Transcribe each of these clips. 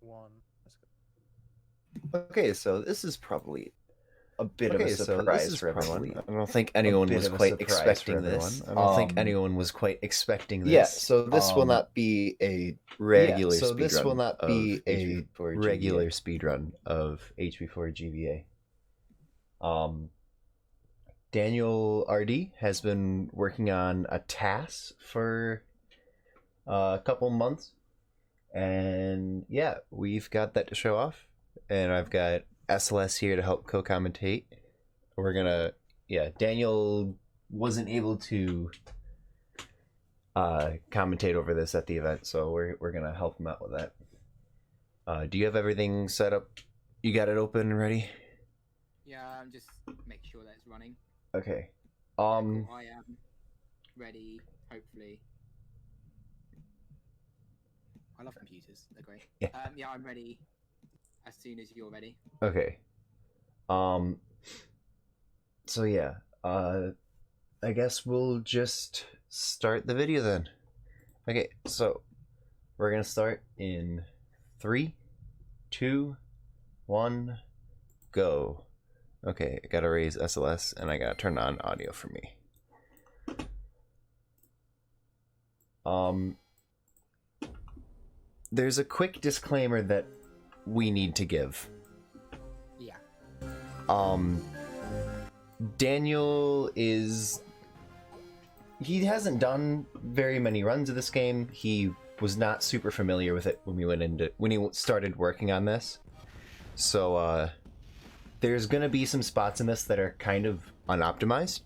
One. Okay, so this is probably a bit of a So surprise this is for everyone. probably I don't think anyone bit was of a quite surprise expecting for everyone. this. I don't think anyone was quite expecting this. Yeah, so this will not be a regular so speedrun. this will not be a HP4 regular GBA. speedrun of HP4 GBA. Daniel1RD has been working on a TAS for a couple months, and yeah, we've got that to show off, and I've got SLS here to help co-commentate. We're gonna, Daniel wasn't able to commentate over this at the event, so we're gonna help him out with that. Do you have everything set up? You got it open and ready? Yeah, I'm just make sure that it's running. Okay. I am ready, hopefully. I love computers, they're great. Yeah. Yeah, I'm ready as soon as you're ready. Okay. So yeah, I guess we'll just start the video then. Okay, so we're gonna start in 3, 2, 1, go. Okay, I gotta raise SLS and I gotta turn on audio for me. There's a quick disclaimer that we need to give. Yeah. Daniel he hasn't done very many runs of this game. He was not super familiar with it when he started working on this. So there's gonna be some spots in this that are kind of unoptimized.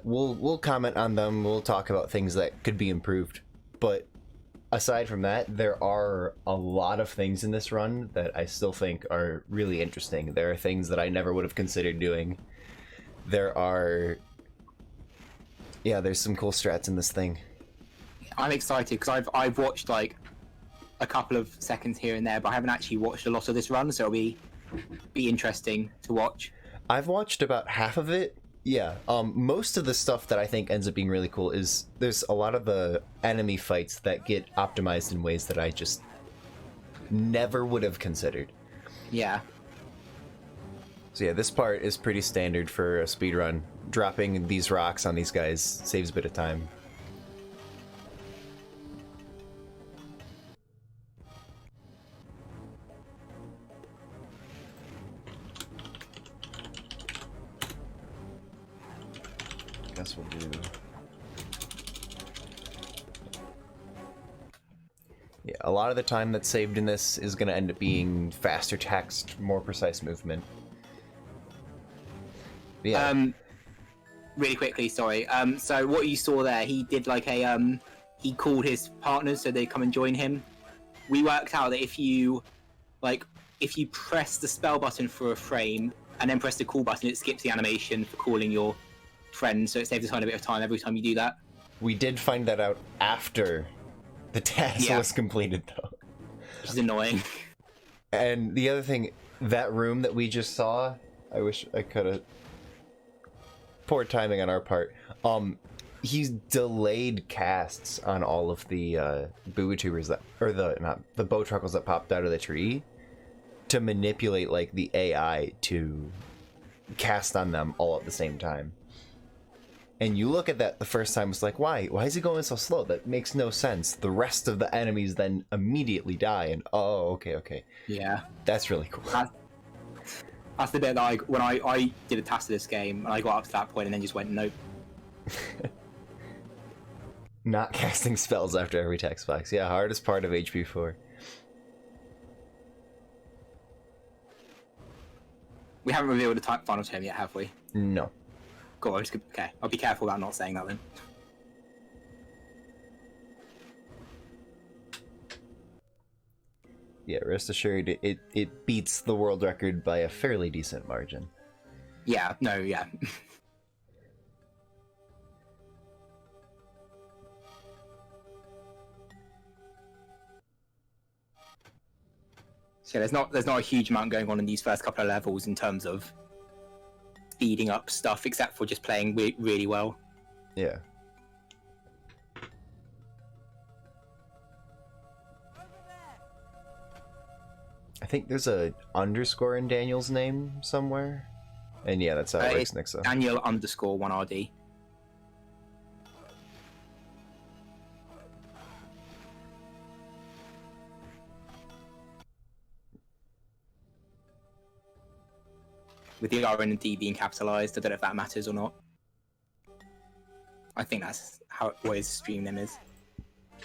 We'll comment on them. We'll talk about things that could be improved. But aside from that, there are a lot of things in this run that I still think are really interesting. There are things that I never would have considered doing. There's some cool strats in this thing. I'm excited because I've watched like a couple of seconds here and there, but I haven't actually watched a lot of this run, so it'll be interesting to watch. I've watched about half of it. Yeah, most of the stuff that I think ends up being really cool is there's a lot of the enemy fights that get optimized in ways that I just never would have considered. Yeah. So yeah, this part is pretty standard for a speedrun. Dropping these rocks on these guys saves a bit of time. Guess we'll do... Yeah, a lot of the time that's saved in this is going to end up being faster text, more precise movement. Yeah. Really quickly, sorry. So what you saw there, he did like a he called his partners so they come and join him. We worked out that if you press the spell button for a frame and then press the call button, it skips the animation for calling your friend, so it saves a tiny bit of time every time you do that. We did find that out after the task was completed, though. Which is annoying. And the other thing, that room that we just saw, I wish I could have... Poor timing on our part. He's delayed casts on all of the boobotubers that, or the bow truckles that popped out of the tree, to manipulate like the AI to cast on them all at the same time. And you look at that the first time, it's like, why? Why is he going so slow? That makes no sense. The rest of the enemies then immediately die, and oh, okay. Yeah. That's really cool. That's the bit that when I did a task of this game, and I got up to that point and then just went, nope. Not casting spells after every text box. Yeah, hardest part of HP4. We haven't revealed the final term yet, have we? No. Cool, okay. I'll be careful about not saying that then. Yeah, rest assured, it beats the world record by a fairly decent margin. Yeah, no, yeah. So there's not a huge amount going on in these first couple of levels in terms of speeding up stuff, except for just playing really well. Yeah. I think there's a underscore in Daniel's name somewhere. And yeah, that's how it works, Nixa. Daniel1RD. With the R and D being capitalized, I don't know if that matters or not. I think that's what his stream name is.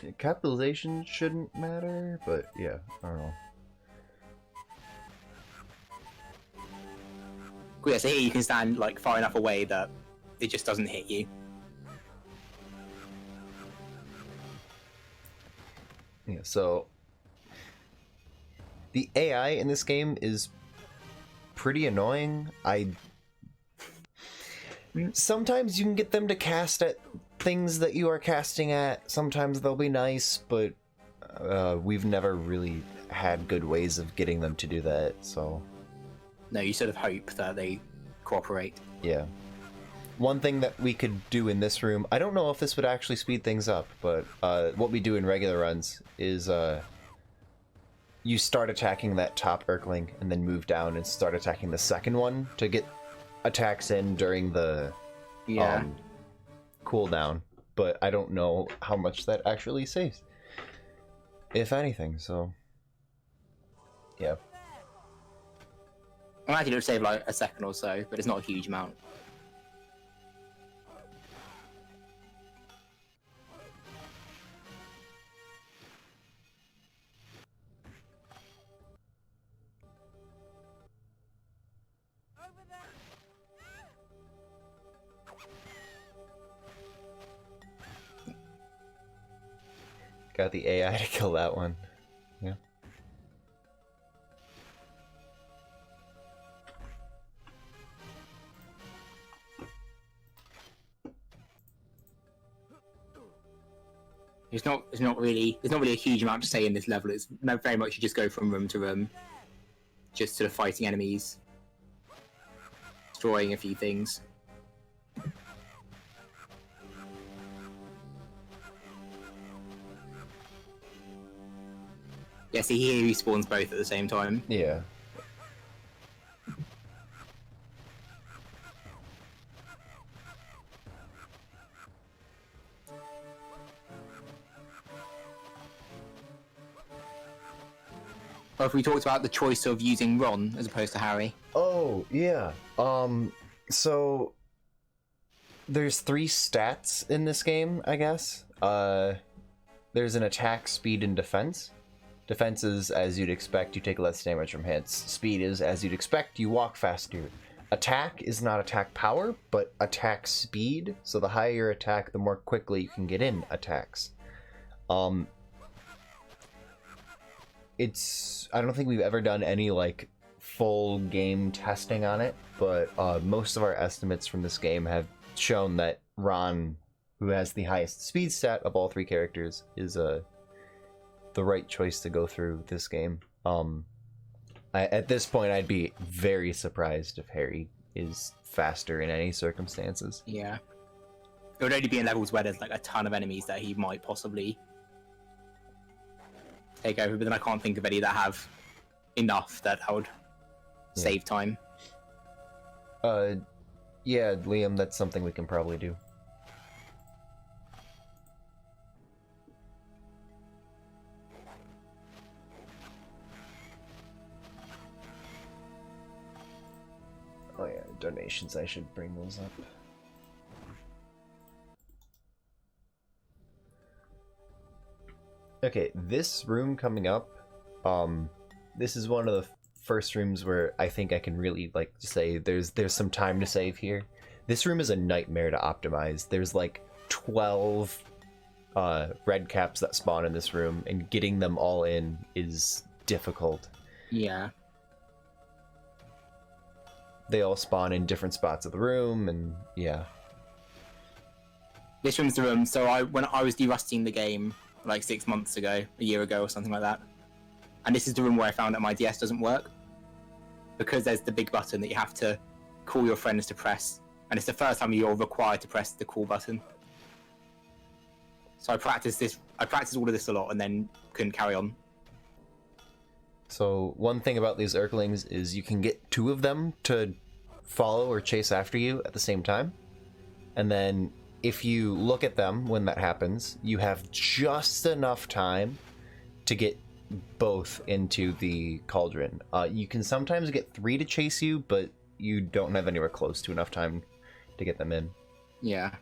Yeah, capitalization shouldn't matter, but yeah, I don't know. Cool, yeah, so here you can stand like far enough away that it just doesn't hit you. Yeah, so the AI in this game is pretty annoying. Sometimes you can get them to cast at things that you are casting at. Sometimes they'll be nice, but we've never really had good ways of getting them to do that, so... No, you sort of hope that they cooperate. Yeah. One thing that we could do in this room, I don't know if this would actually speed things up, but what we do in regular runs is you start attacking that top Urkling and then move down and start attacking the second one to get attacks in during the cooldown. But I don't know how much that actually saves, if anything, so yeah. I imagine it would save like a second or so, but it's not a huge amount. Got the AI to kill that one. Yeah. It's not really a huge amount to say in this level. It's very much you just go from room to room, just sort of fighting enemies, destroying a few things. Yeah, see here he spawns both at the same time. Yeah. Or if we talked about the choice of using Ron as opposed to Harry. Oh, yeah. So there's 3 stats in this game, I guess. There's an attack, speed, and defense. Defense is, as you'd expect, you take less damage from hits. Speed is, as you'd expect, you walk faster. Attack is not attack power, but attack speed. So the higher your attack, the more quickly you can get in attacks. I don't think we've ever done any, like, full game testing on it, but most of our estimates from this game have shown that Ron, who has the highest speed stat of all 3 characters, is the right choice to go through this game. At this point, I'd be very surprised if Harry is faster in any circumstances. Yeah. It would only be in levels where there's like a ton of enemies that he might possibly take over, but then I can't think of any that have enough that would save time. Yeah, Liam, that's something we can probably do. Oh yeah, donations, I should bring those up. Okay, this room coming up, this is one of the first rooms where I think I can really, like, say there's some time to save here. This room is a nightmare to optimize. There's like 12 red caps that spawn in this room, and getting them all in is difficult. Yeah. They all spawn in different spots of the room, and yeah. This room's the room, so when I was derusting the game like 6 months ago, a year ago or something like that, and this is the room where I found that my DS doesn't work, because there's the big button that you have to call your friends to press, and it's the first time you're required to press the call button. So I practiced all of this a lot and then couldn't carry on. So one thing about these Urklings is you can get 2 of them to follow or chase after you at the same time. And then if you look at them when that happens, you have just enough time to get both into the cauldron. You can sometimes get 3 to chase you, but you don't have anywhere close to enough time to get them in. Yeah.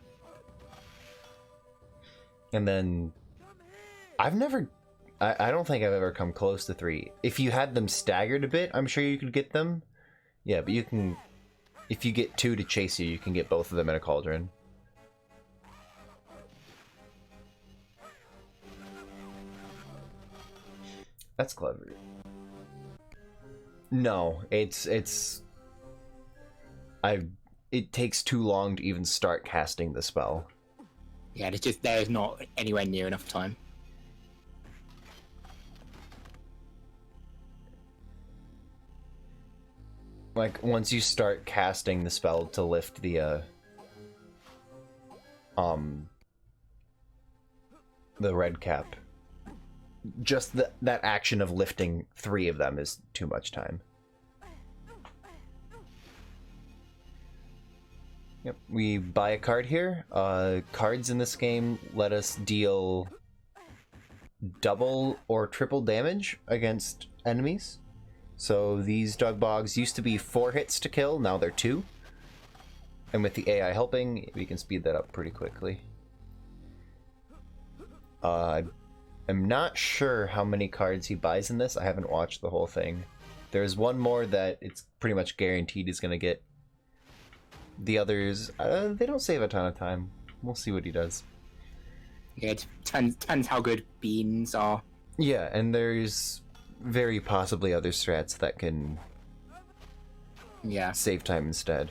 And then I don't think I've ever come close to 3. If you had them staggered a bit, I'm sure you could get them. Yeah, but you can, if you get 2 to chase you, you can get both of them in a cauldron. That's clever. No, it takes too long to even start casting the spell. Yeah, there's not anywhere near enough time. Like, once you start casting the spell to lift the red cap, just that action of lifting 3 of them is too much time. Yep, we buy a card here. Cards in this game let us deal double or triple damage against enemies. So these Dugbogs used to be 4 hits to kill, now they're 2. And with the AI helping, we can speed that up pretty quickly. I'm not sure how many cards he buys in this. I haven't watched the whole thing. There's one more that it's pretty much guaranteed he's going to get. The others, they don't save a ton of time. We'll see what he does. Yeah, it depends how good beans are. Yeah, and there's very possibly other strats that can save time instead.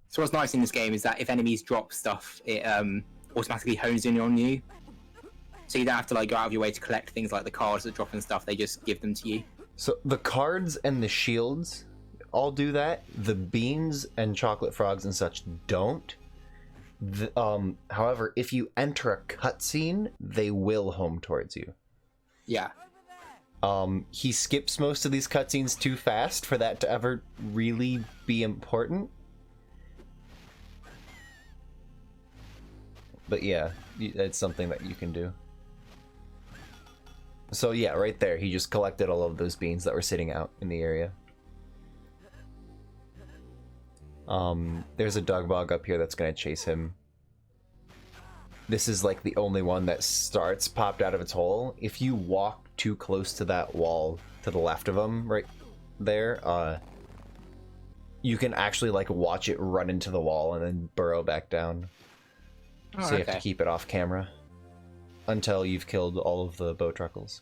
So what's nice in this game is that if enemies drop stuff, it automatically hones in on you. So you don't have to like go out of your way to collect things like the cards that drop and stuff. They just give them to you. So the cards and the shields all do that. The beans and chocolate frogs and such don't. However, if you enter a cutscene, they will home towards you. Yeah. He skips most of these cutscenes too fast for that to ever really be important. But yeah, it's something that you can do. So yeah, right there, he just collected all of those beans that were sitting out in the area. There's a Dugbog up here that's gonna chase him. This is like the only one that starts popped out of its hole. If you walk too close to that wall to the left of him, right there, you can actually like watch it run into the wall and then burrow back down. So you have to keep it off camera until you've killed all of the Bowtruckles.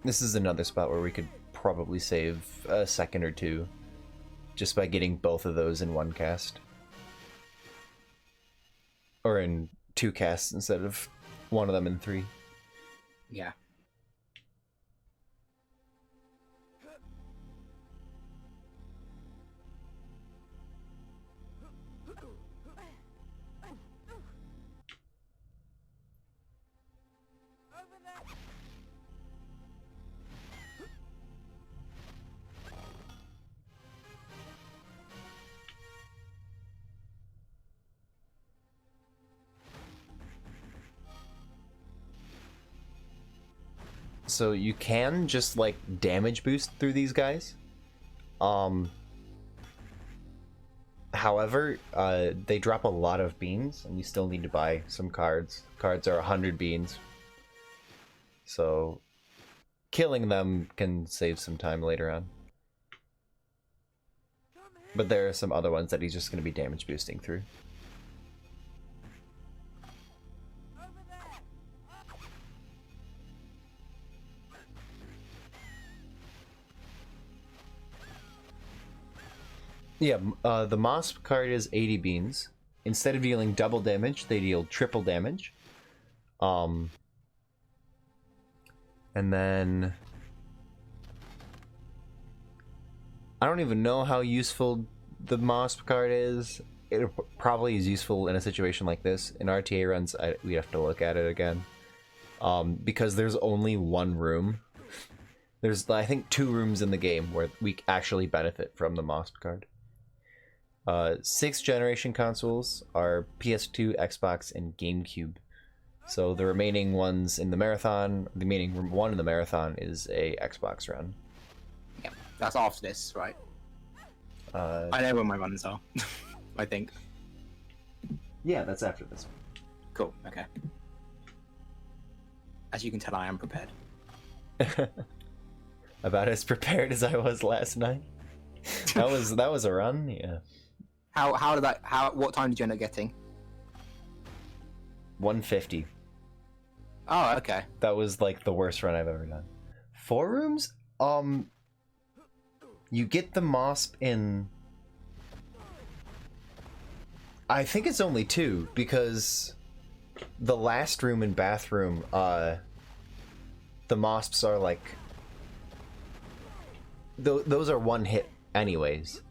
This is another spot where we could probably save a second or two just by getting both of those in one cast. Or in 2 casts instead of one of them in 3. Yeah. So you can just like damage boost through these guys. However, they drop a lot of beans and you still need to buy some cards. Cards are 100 beans. So killing them can save some time later on. But there are some other ones that he's just going to be damage boosting through. Yeah, the Mosp card is 80 beans. Instead of dealing double damage, they deal triple damage. And then I don't even know how useful the MOSP card is. It probably is useful in a situation like this. In RTA runs, we have to look at it again. Because there's only one room. There's, I think, 2 rooms in the game where we actually benefit from the MOSP card. 6th generation consoles are PS2, Xbox, and GameCube. So the remaining ones in the marathon, the remaining one in the marathon is a Xbox run. Yeah, that's after this, right? I know where my runs are, I think. Yeah, that's after this one. Cool, okay. As you can tell, I am prepared. About as prepared as I was last night. That was a run, yeah. What time did you end up getting? 150. Oh, okay. That was like the worst run I've ever done. 4 rooms? You get the MOSP in... I think it's only 2, because the last room and bathroom, the MOSPs are like... Those are 1 hit anyways.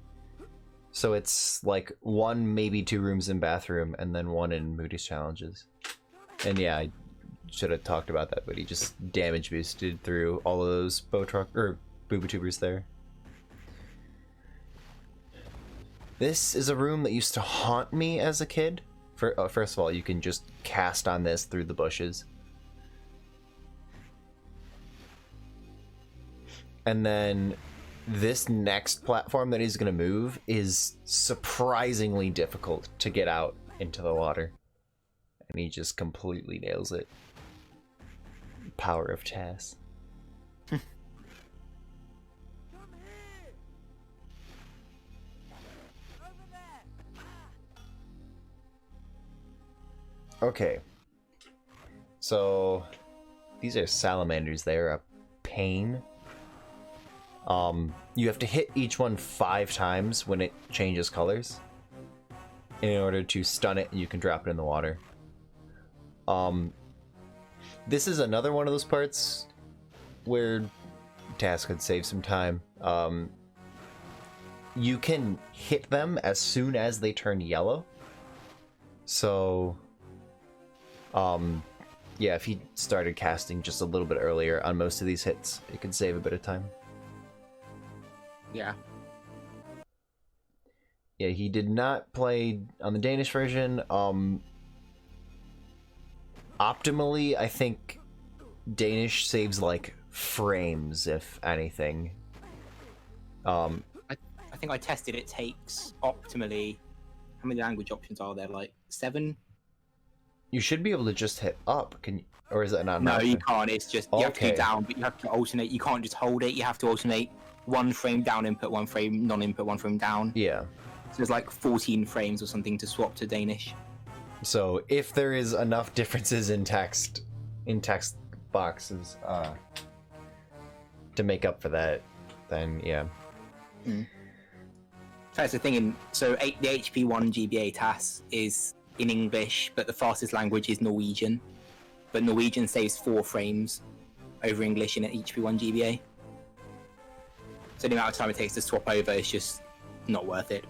So it's like 1, maybe 2 rooms in bathroom, and then 1 in Moody's Challenges. And yeah, I should have talked about that, but he just damage boosted through all of those Booba Tubers there. This is a room that used to haunt me as a kid. First of all, you can just cast on this through the bushes. And then this next platform that he's going to move is surprisingly difficult to get out into the water. And he just completely nails it. Power of TAS. Okay. So, these are salamanders. They're a pain. You have to hit each one 5 times when it changes colors in order to stun it, and you can drop it in the water. This is another one of those parts where TAS could save some time. You can hit them as soon as they turn yellow. So, yeah, if he started casting just a little bit earlier on most of these hits, it could save a bit of time. Yeah. Yeah, he did not play on the Danish version. Optimally, I think Danish saves like frames, if anything. I think I tested it takes optimally. How many language options are there? Like 7? You should be able to just hit up. Can you, or is that not? No, you can't. It's just you have to do down, but you have to alternate. You can't just hold it. You have to alternate 1 frame down input, 1 frame non-input, 1 frame down. Yeah. So there's like 14 frames or something to swap to Danish. So if there is enough differences in text boxes to make up for that, then yeah. So that's the thing. The HP4 GBA TAS is in English, but the fastest language is Norwegian. But Norwegian saves 4 frames over English in an HP4 GBA. So the amount of time it takes to swap over is just not worth it.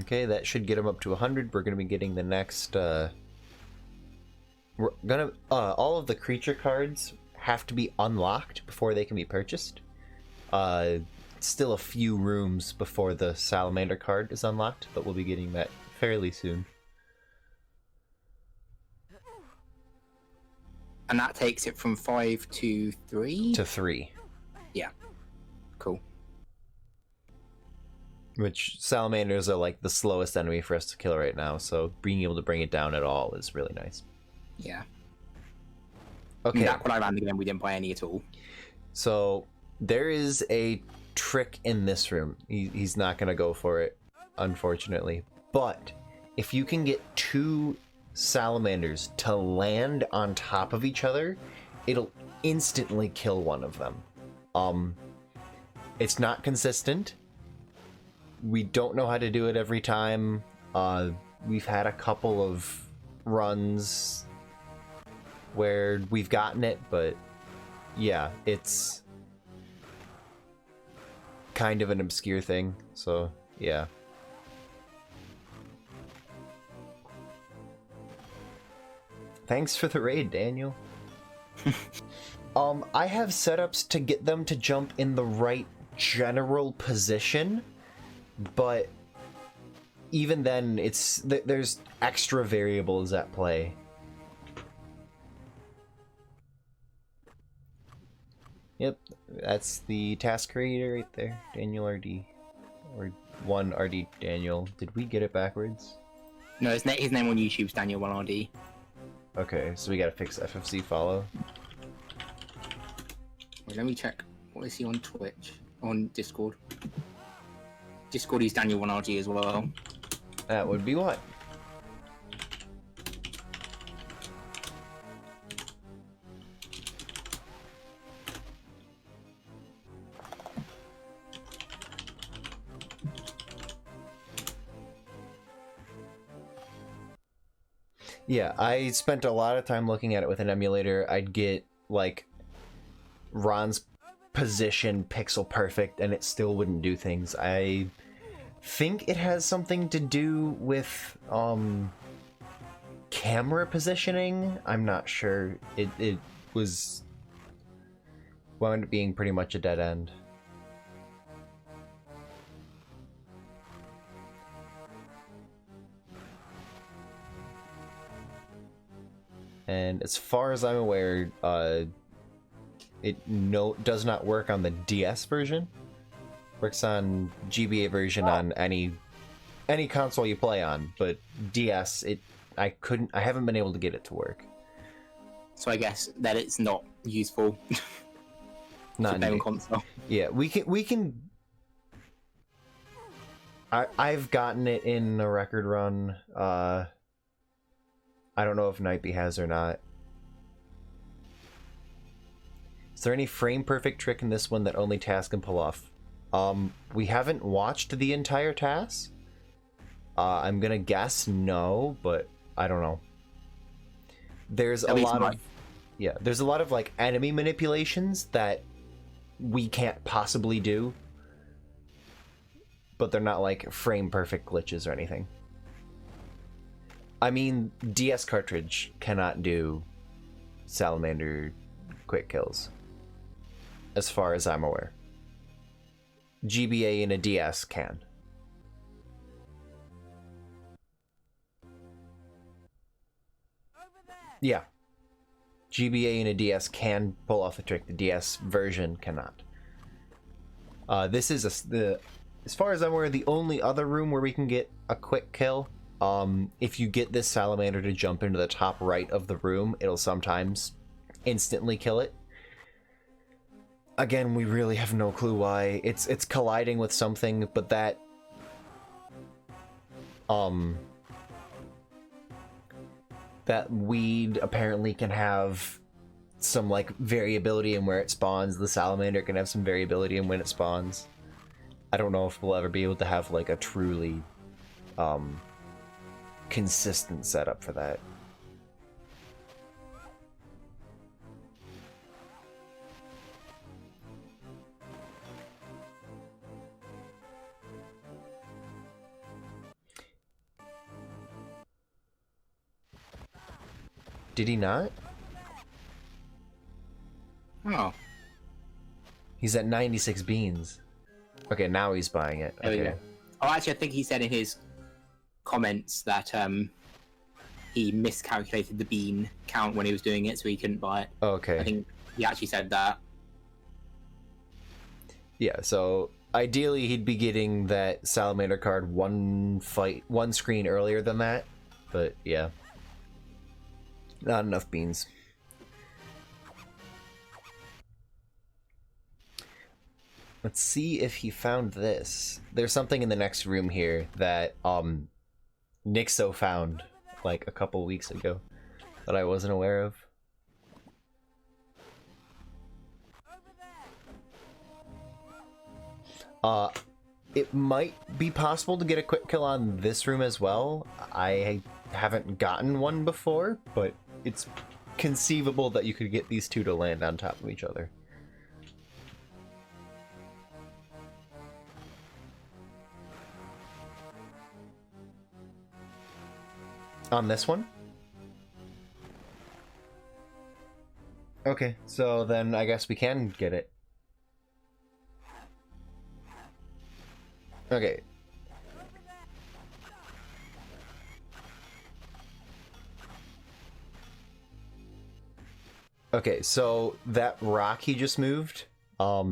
Okay, that should get him up to 100. We're going to be getting the next... we're gonna... all of the creature cards have to be unlocked before they can be purchased. Still a few rooms before the salamander card is unlocked, but we'll be getting that fairly soon. And that takes it from 5 to 3? To 3. Yeah. Cool. Which salamanders are like the slowest enemy for us to kill right now, so being able to bring it down at all is really nice. Yeah. Okay. Back when I ran the game, we didn't buy any at all. So there is a trick in this room. He's not going to go for it, unfortunately. But if you can get 2 salamanders to land on top of each other, it'll instantly kill one of them. It's not consistent. We don't know how to do it every time. We've had a couple of runs where we've gotten it, but yeah, it's kind of an obscure thing, so yeah. Thanks for the raid, Daniel. I have setups to get them to jump in the right general position, but even then, there's extra variables at play. Yep, that's the task creator right there, Daniel1RD. Or 1RD Daniel. Did we get it backwards? No, his name on YouTube is Daniel1RD. Okay, so we gotta fix FFC follow. Wait, let me check. What is he on Twitch? On Discord? Discord is Daniel1RD as well. That would be what? Yeah, I spent a lot of time looking at it with an emulator. I'd get, like, Ron's position pixel perfect, and it still wouldn't do things. I think it has something to do with, camera positioning. I'm not sure. It was... wound up being pretty much a dead end. And as far as I'm aware, it does not work on the DS version. Works on GBA version on any console you play on, but DS, I haven't been able to get it to work. So I guess that it's not useful. Not on console. Yeah, we can. I've gotten it in a record run. I don't know if Nightby has or not. Is there any frame perfect trick in this one that only TAS can pull off? We haven't watched the entire TAS. I'm gonna guess no, but I don't know. There's a lot of there's a lot of like enemy manipulations that we can't possibly do, but they're not like frame perfect glitches or anything. I mean, DS cartridge cannot do salamander quick kills, as far as I'm aware. GBA in a DS can. Yeah. GBA in a DS can pull off the trick. The DS version cannot. This is as far as I'm aware, the only other room where we can get a quick kill. If you get this salamander to jump into the top right of the room, it'll sometimes instantly kill it. Again, we really have no clue why. It's colliding with something, but that weed apparently can have some like variability in where it spawns. The salamander can have some variability in when it spawns. I don't know if we'll ever be able to have like a truly consistent setup for that. Did he not? Oh. He's at 96 beans. Okay, now he's buying it. Okay. Oh, actually, I think he said in his comments that he miscalculated the bean count when he was doing it, so he couldn't buy it. Okay. I think he actually said that. Yeah, so ideally he'd be getting that salamander card one screen earlier than that, but yeah. Not enough beans. Let's see if he found this. There's something in the next room here that Nixo found like a couple weeks ago that I wasn't aware of. It might be possible to get a quick kill on this room as well. I haven't gotten one before, but it's conceivable that you could get these two to land on top of each other. On this one? Okay, so then I guess we can get it. Okay. Okay, so that rock he just moved, I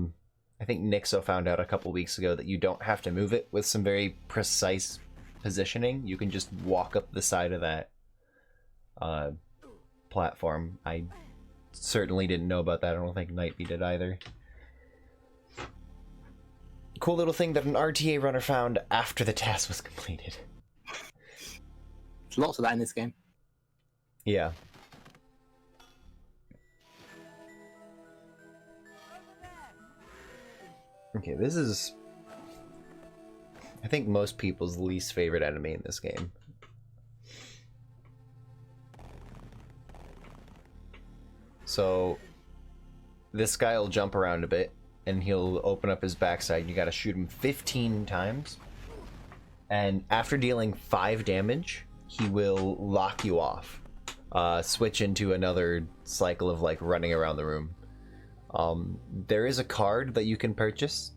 think Nixo found out a couple weeks ago that you don't have to move it with some very precise positioning. You can just walk up the side of that platform. I certainly didn't know about that. I don't think Nightbee did either. Cool little thing that an RTA runner found after the task was completed. There's lots of that in this game. Yeah. Okay, this is, I think, most people's least favorite enemy in this game. So, this guy will jump around a bit, and he'll open up his backside, and you gotta shoot him 15 times. And after dealing 5 damage, he will lock you off. Switch into another cycle of, like, running around the room. There is a card that you can purchase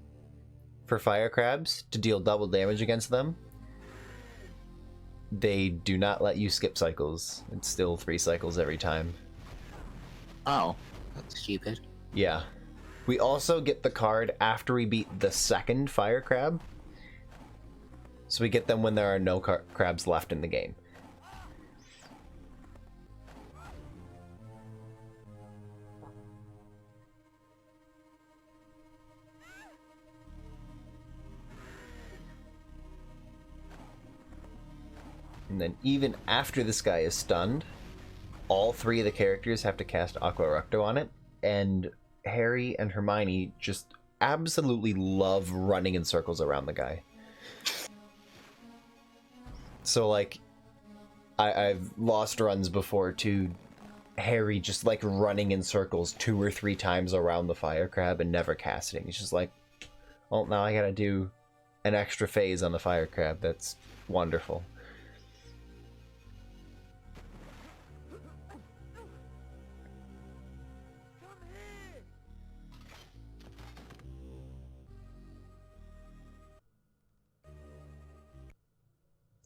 for fire crabs to deal double damage against them. They do not let you skip cycles. It's still 3 cycles every time. Oh, that's stupid. Yeah. We also get the card after we beat the second fire crab. So we get them when there are no crabs left in the game. And then even after this guy is stunned, all 3 of the characters have to cast Aqua Recto on it, and Harry and Hermione just absolutely love running in circles around the guy. So, like, I've lost runs before to Harry just, like, running in circles 2 or 3 times around the fire crab and never casting. He's just like, oh, now I gotta do an extra phase on the fire crab. That's wonderful.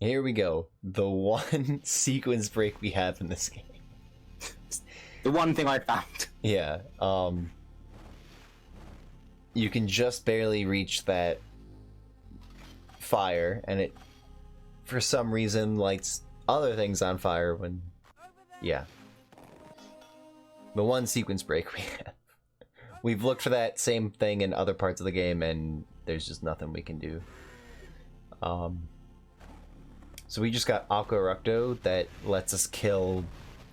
Here we go. The one sequence break we have in this game. The one thing I found. Yeah. You can just barely reach that fire, and it, for some reason, lights other things on fire when... Yeah. The one sequence break we have. We've looked for that same thing in other parts of the game, and there's just nothing we can do. So we just got Aqua Recto that lets us kill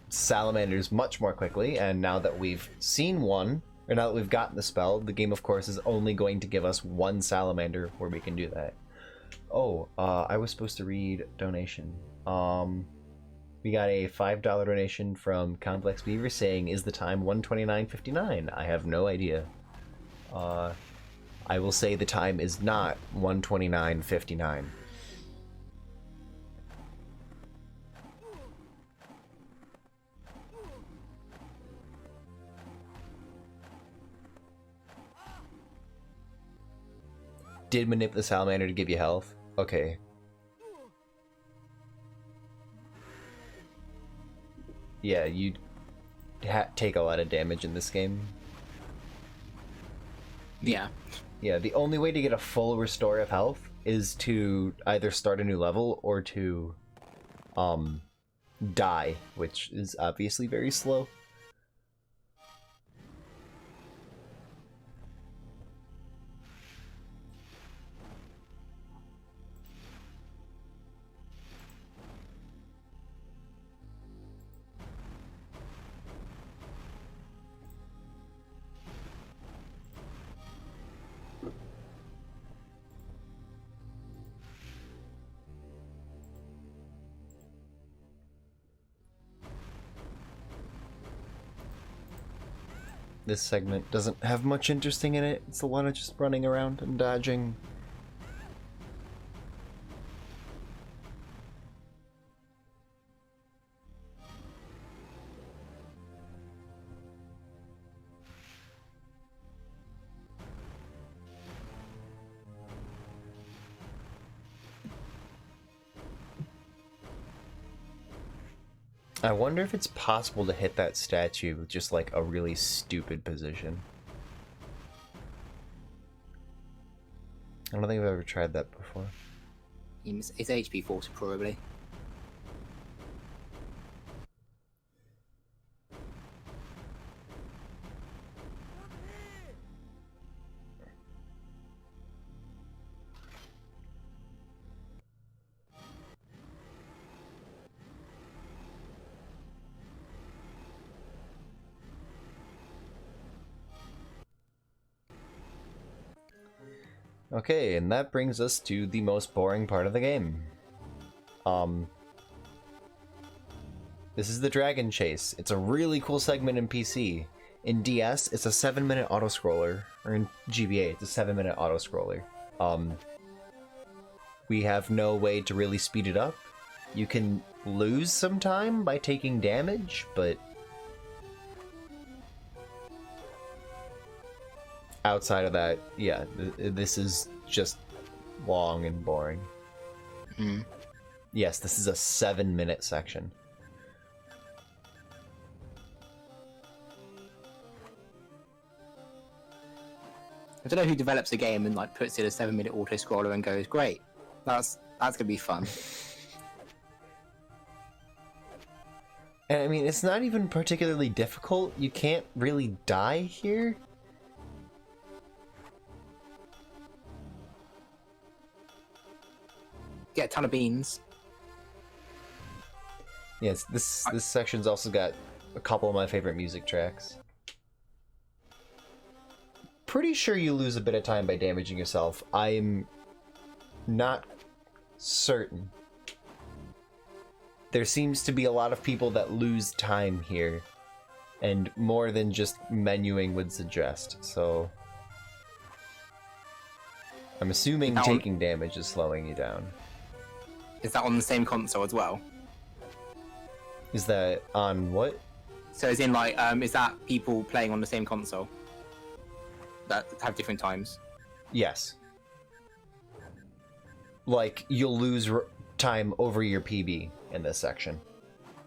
salamanders much more quickly, and now that we've seen one, or now that we've gotten the spell, the game of course is only going to give us 1 salamander where we can do that. Oh, I was supposed to read donation. We got a $5 donation from Complex Beaver saying, is the time 1:29:59? I have no idea. I will say the time is not 1:29:59. Did manipulate the salamander to give you health? Okay. Yeah, you take a lot of damage in this game. Yeah. Yeah, the only way to get a full restore of health is to either start a new level or to die, which is obviously very slow. this segment doesn't have much interesting in it. It's a lot of just running around and dodging. I wonder if it's possible to hit that statue with just like a really stupid position. I don't think I've ever tried that before. It's HP4 probably. Okay, and that brings us to the most boring part of the game. This is the Dragon Chase. It's a really cool segment in PC. In DS, it's a 7-minute auto-scroller. Or in GBA, it's a 7-minute auto-scroller. We have no way to really speed it up. You can lose some time by taking damage, but outside of that, yeah, this is just long and boring. Mm. Yes, this is a 7-minute section. I don't know who develops a game and like puts in a 7-minute auto scroller and goes, "Great, that's gonna be fun." And I mean, it's not even particularly difficult. You can't really die here. Get a ton of beans. Yes, this section's also got a couple of my favorite music tracks. Pretty sure you lose a bit of time by damaging yourself. I'm not certain. There seems to be a lot of people that lose time here, and more than just menuing would suggest, so I'm assuming taking damage is slowing you down. Is that on the same console as well? Is that on what? So as in like, is that people playing on the same console that have different times? Yes. Like, you'll lose time over your PB in this section.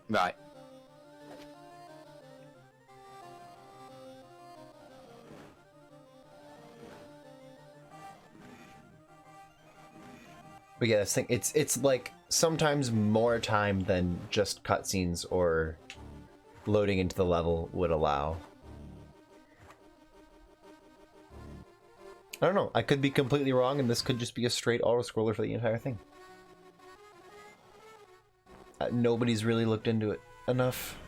Right. But yeah, this thing, it's like sometimes more time than just cutscenes or loading into the level would allow. I don't know, I could be completely wrong and this could just be a straight auto-scroller for the entire thing. Nobody's really looked into it enough.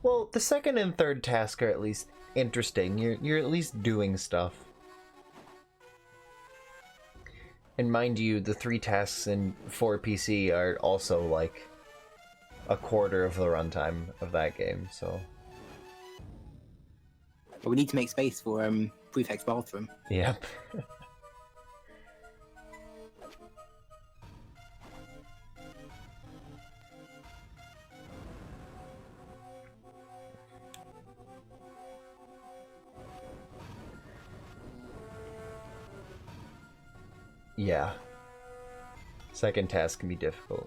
Well, the second and third task are at least interesting. You're at least doing stuff. And mind you, the 3 tasks in 4 PC are also like a quarter of the runtime of that game, so... But we need to make space for Prefect's bathroom. Yep. Yeah. Second task can be difficult.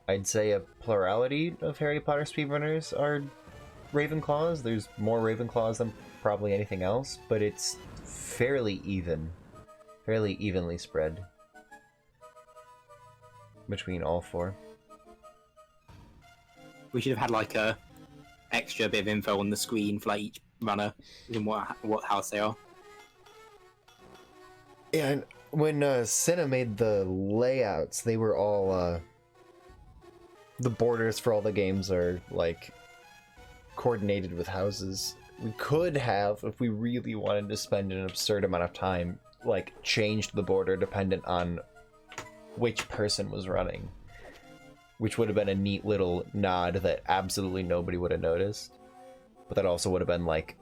I'd say a plurality of Harry Potter speedrunners are Ravenclaws. There's more Ravenclaws than probably anything else, but it's fairly evenly spread between all 4. We should have had like a extra bit of info on the screen for like each runner and what house they are. Yeah, and when Cinna made the layouts, they were all the borders for all the games are like coordinated with houses. We could have, if we really wanted to spend an absurd amount of time, like changed the border dependent on which person was running, which would have been a neat little nod that absolutely nobody would have noticed. But that also would have been like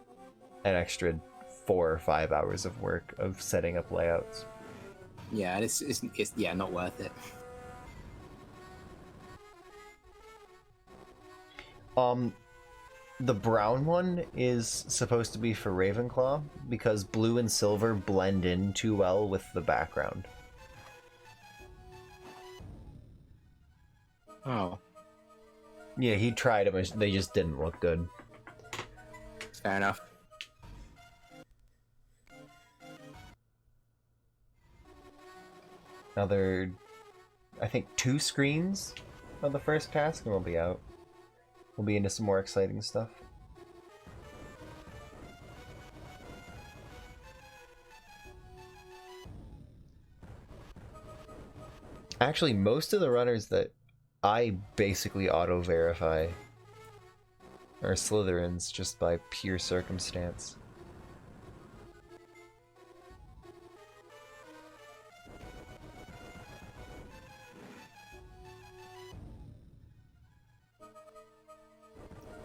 an extra 4 or 5 hours of work of setting up layouts. Yeah, it's yeah, not worth it. The brown one is supposed to be for Ravenclaw because blue and silver blend in too well with the background. Oh. Yeah, he tried them, they just didn't look good. Fair enough. Another, I think, 2 screens of the first task and we'll be out. We'll be into some more exciting stuff. Actually, most of the runners that I basically auto-verify are Slytherins just by pure circumstance.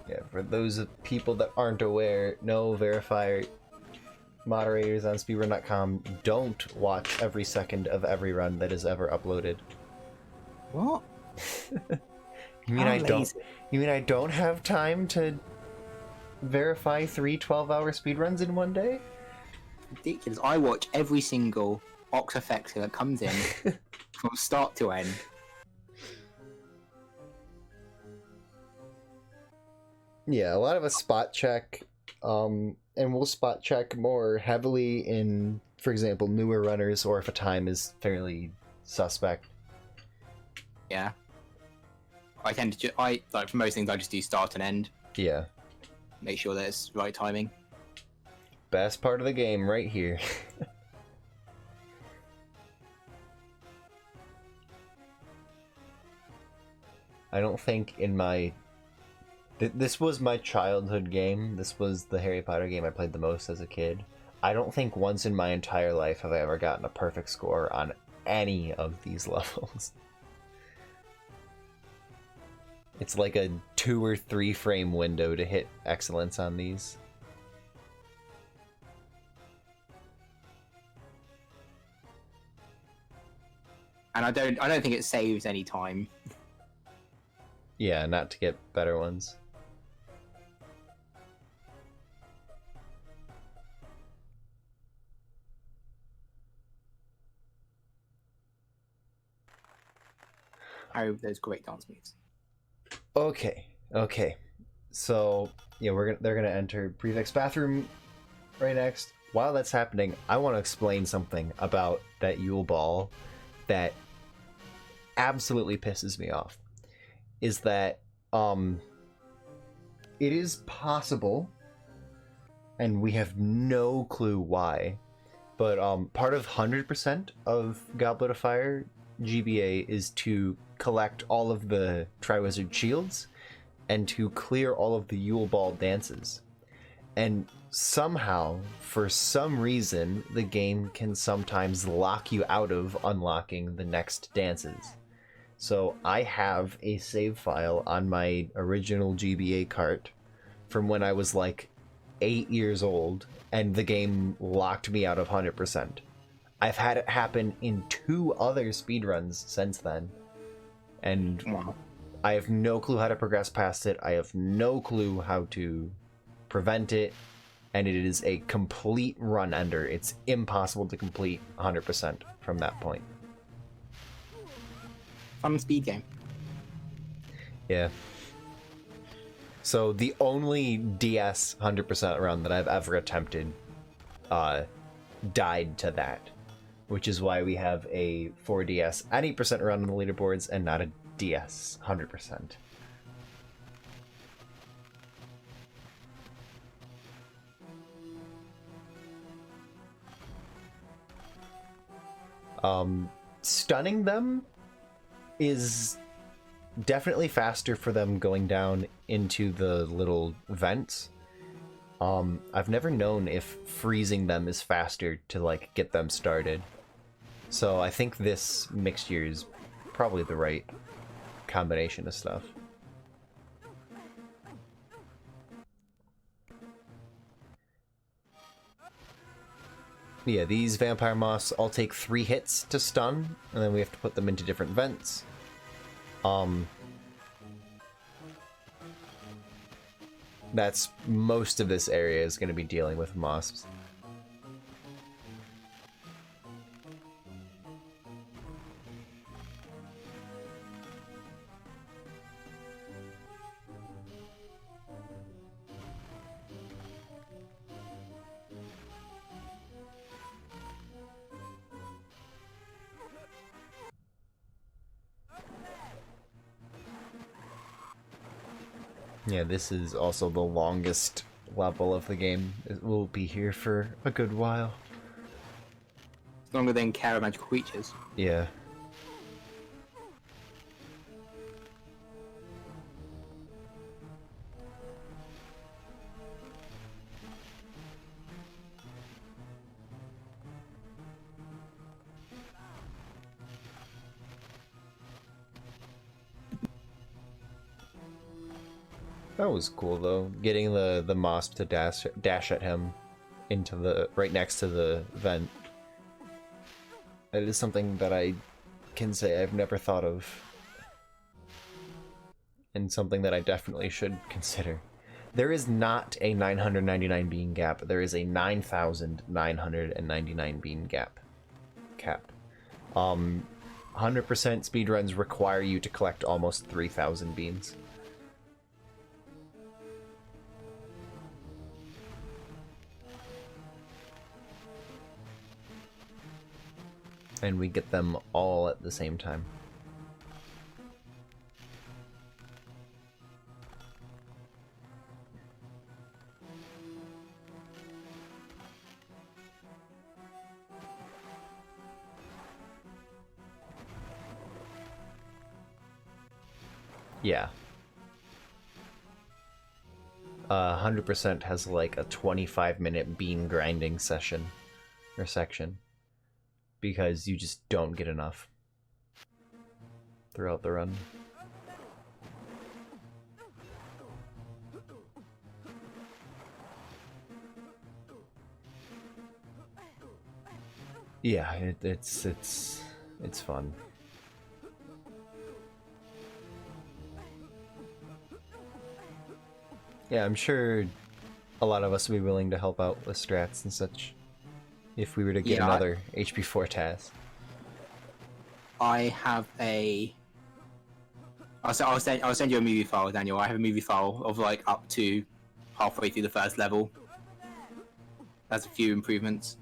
Yeah, for those people that aren't aware, no verifier moderators on speedrun.com don't watch every second of every run that is ever uploaded. What? You mean I don't have time to verify 3 12-hour speedruns in one day? Ridiculous. I watch every single Ox Effector that comes in from start to end. Yeah, a lot of us spot check, and we'll spot check more heavily in, for example, newer runners, or if a time is fairly suspect. Yeah. I tend to like for most things I just do start and end. Yeah. Make sure that it's right timing. Best part of the game right here. I don't think in my... This was my childhood game. This was the Harry Potter game I played the most as a kid. I don't think once in my entire life have I ever gotten a perfect score on any of these levels. It's like a 2 or 3 frame window to hit excellence on these. And I don't think it saves any time. Yeah, not to get better ones. I hope those great dance moves. Okay. So yeah, they're gonna enter Prefect's bathroom right next. While that's happening, I want to explain something about that Yule Ball that absolutely pisses me off. Is that it is possible, and we have no clue why, but part of 100% of Goblet of Fire GBA is to collect all of the Triwizard Shields and to clear all of the Yule Ball dances. And somehow, for some reason, the game can sometimes lock you out of unlocking the next dances. So I have a save file on my original GBA cart from when I was like 8 years old, and the game locked me out of 100%. I've had it happen in 2 other speedruns since then, and Wow. I have no clue how to progress past it. I have no clue how to prevent it, and it is a complete run ender. It's impossible to complete 100% from that point. Fun speed game. Yeah. So the only DS 100% run that I've ever attempted died to that, which is why we have a 4DS any percent run on the leaderboards and not a DS 100%. Stunning them is definitely faster for them going down into the little vents. I've never known if freezing them is faster to like get them started. So I think this mixture is probably the right combination of stuff. Yeah, these vampire moths all take 3 hits to stun, and then we have to put them into different vents. That's most of this area is going to be dealing with moths. Yeah, this is also the longest level of the game. It will be here for a good while. Longer than Care of Magical Creatures. Yeah. That was cool though, getting the Mosp to dash at him into the right next to the vent. That is something that I can say I've never thought of, and something that I definitely should consider. There is not a 999 bean gap. There is a 9,999 bean gap cap. 100% speedruns require you to collect almost 3,000 beans. And we get them all at the same time. Yeah. 100% has like a 25-minute bean grinding session or section, because you just don't get enough throughout the run. Yeah, it's fun. Yeah, I'm sure a lot of us would be willing to help out with strats and such if we were to get another HP4 TAS. I have a. I'll send you a movie file, Daniel. I have a movie file of like up to halfway through the first level. That's a few improvements.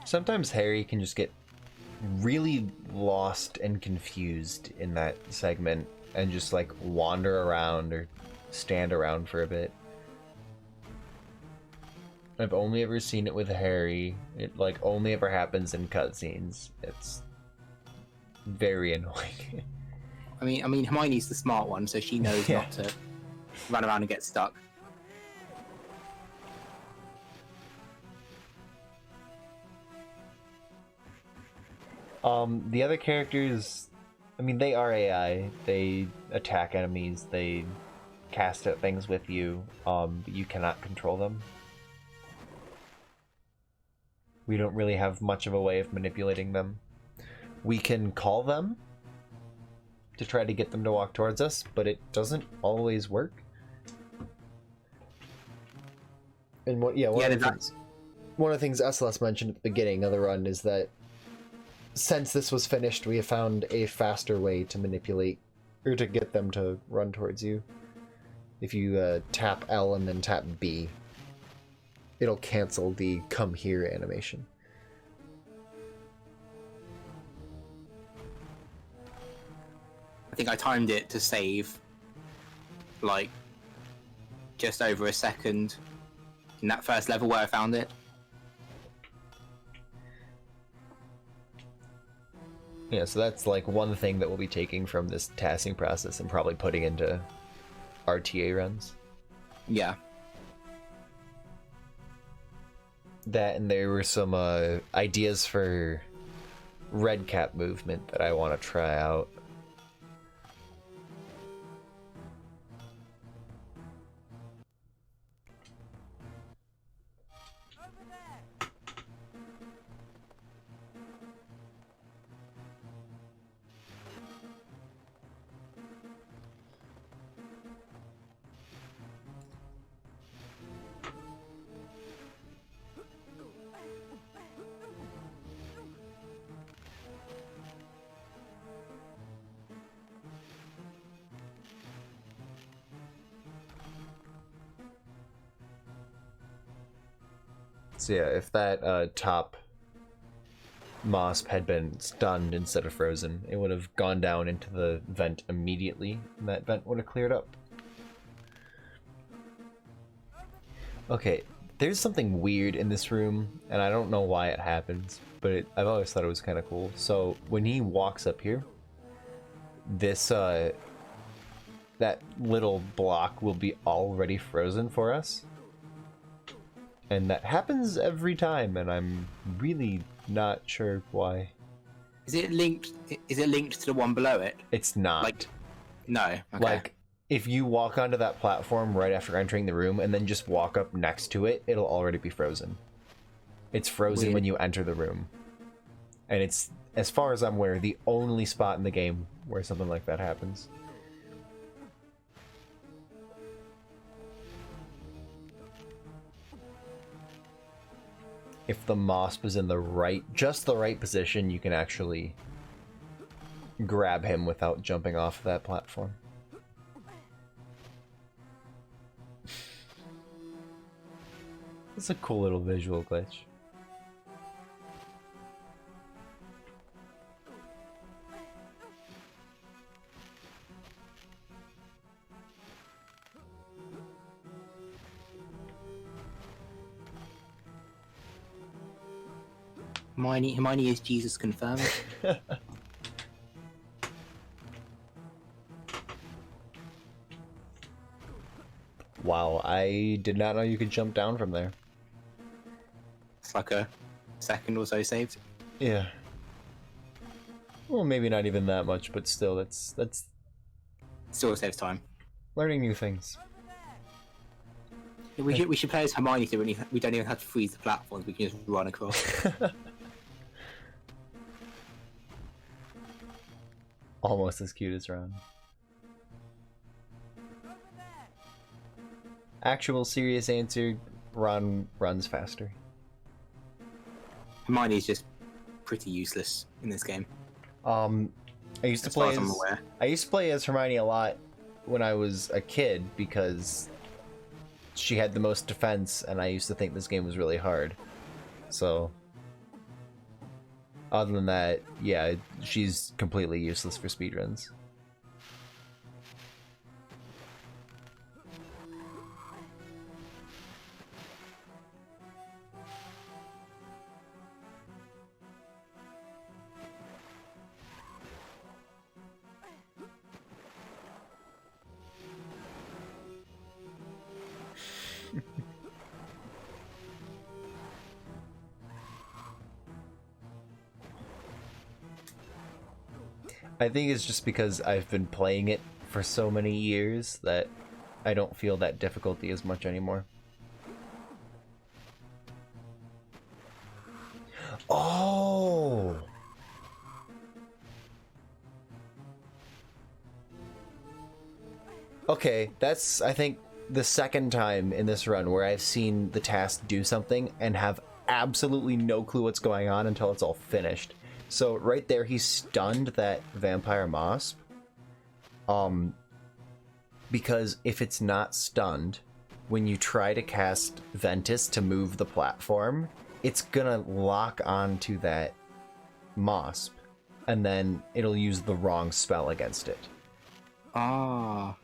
Sometimes Harry can just get really lost and confused in that segment and just like wander around or stand around for a bit. I've only ever seen it with Harry. It like only ever happens in cutscenes. It's very annoying. I mean, Hermione's the smart one, so she knows not to run around and get stuck. The other characters, I mean, they are AI. They attack enemies. They cast at things with you. But you cannot control them. We don't really have much of a way of manipulating them. We can call them to try to get them to walk towards us, but it doesn't always work. And one of the things SLS mentioned at the beginning of the run is that since this was finished, we have found a faster way to manipulate, or to get them to run towards you. If you tap L and then tap B, it'll cancel the come here animation. I think I timed it to save like just over a second in that first level where I found it. Yeah, so that's like one thing that we'll be taking from this tasking process and probably putting into RTA runs. Yeah. That, and there were some ideas for red cap movement that I want to try out. So yeah, if that top Mosp had been stunned instead of frozen, it would have gone down into the vent immediately, and that vent would have cleared up. Okay, there's something weird in this room, and I don't know why it happens, but I've always thought it was kind of cool. So when he walks up here, this that little block will be already frozen for us. And that happens every time, and I'm really not sure why. Is it linked to the one below it? It's not. Like, no. Okay. Like, if you walk onto that platform right after entering the room and then just walk up next to it, it'll already be frozen. It's frozen when you enter the room. And it's, as far as I'm aware, the only spot in the game where something like that happens. If the Mosp is in the just the right position, you can actually grab him without jumping off that platform. It's a cool little visual glitch. Hermione is Jesus confirmed. Wow, I did not know you could jump down from there. It's like a second or so saved. Yeah. Well, maybe not even that much, but still, that's Still saves time. learning new things. We should play as Hermione so we don't even have to freeze the platforms. We can just run across. Almost as cute as Ron. Actual serious answer, Ron runs faster. Hermione is just pretty useless in this game. I used to play as Hermione a lot when I was a kid because she had the most defense, and I used to think this game was really hard. So other than that, yeah, she's completely useless for speedruns. I think it's just because I've been playing it for so many years that I don't feel that difficulty as much anymore. Oh! Okay, that's, I think, the second time in this run where I've seen the task do something and have absolutely no clue what's going on until it's all finished. So right there, he stunned that vampire mosp. Because if it's not stunned, when you try to cast Ventus to move the platform, it's gonna lock onto that mosp, and then it'll use the wrong spell against it. Ah,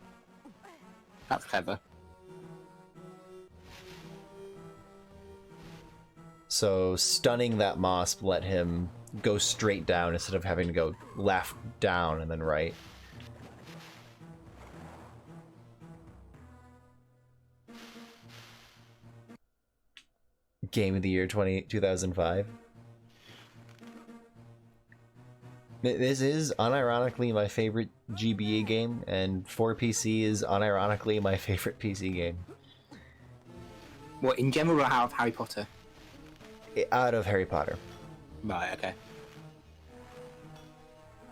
that's clever. So stunning that mosp let him go straight down instead of having to go left, down, and then right. Game of the year 2005. This is unironically my favorite GBA game, and 4PC is unironically my favorite PC game. What, in general, or out of Harry Potter? Out of Harry Potter. Right, okay.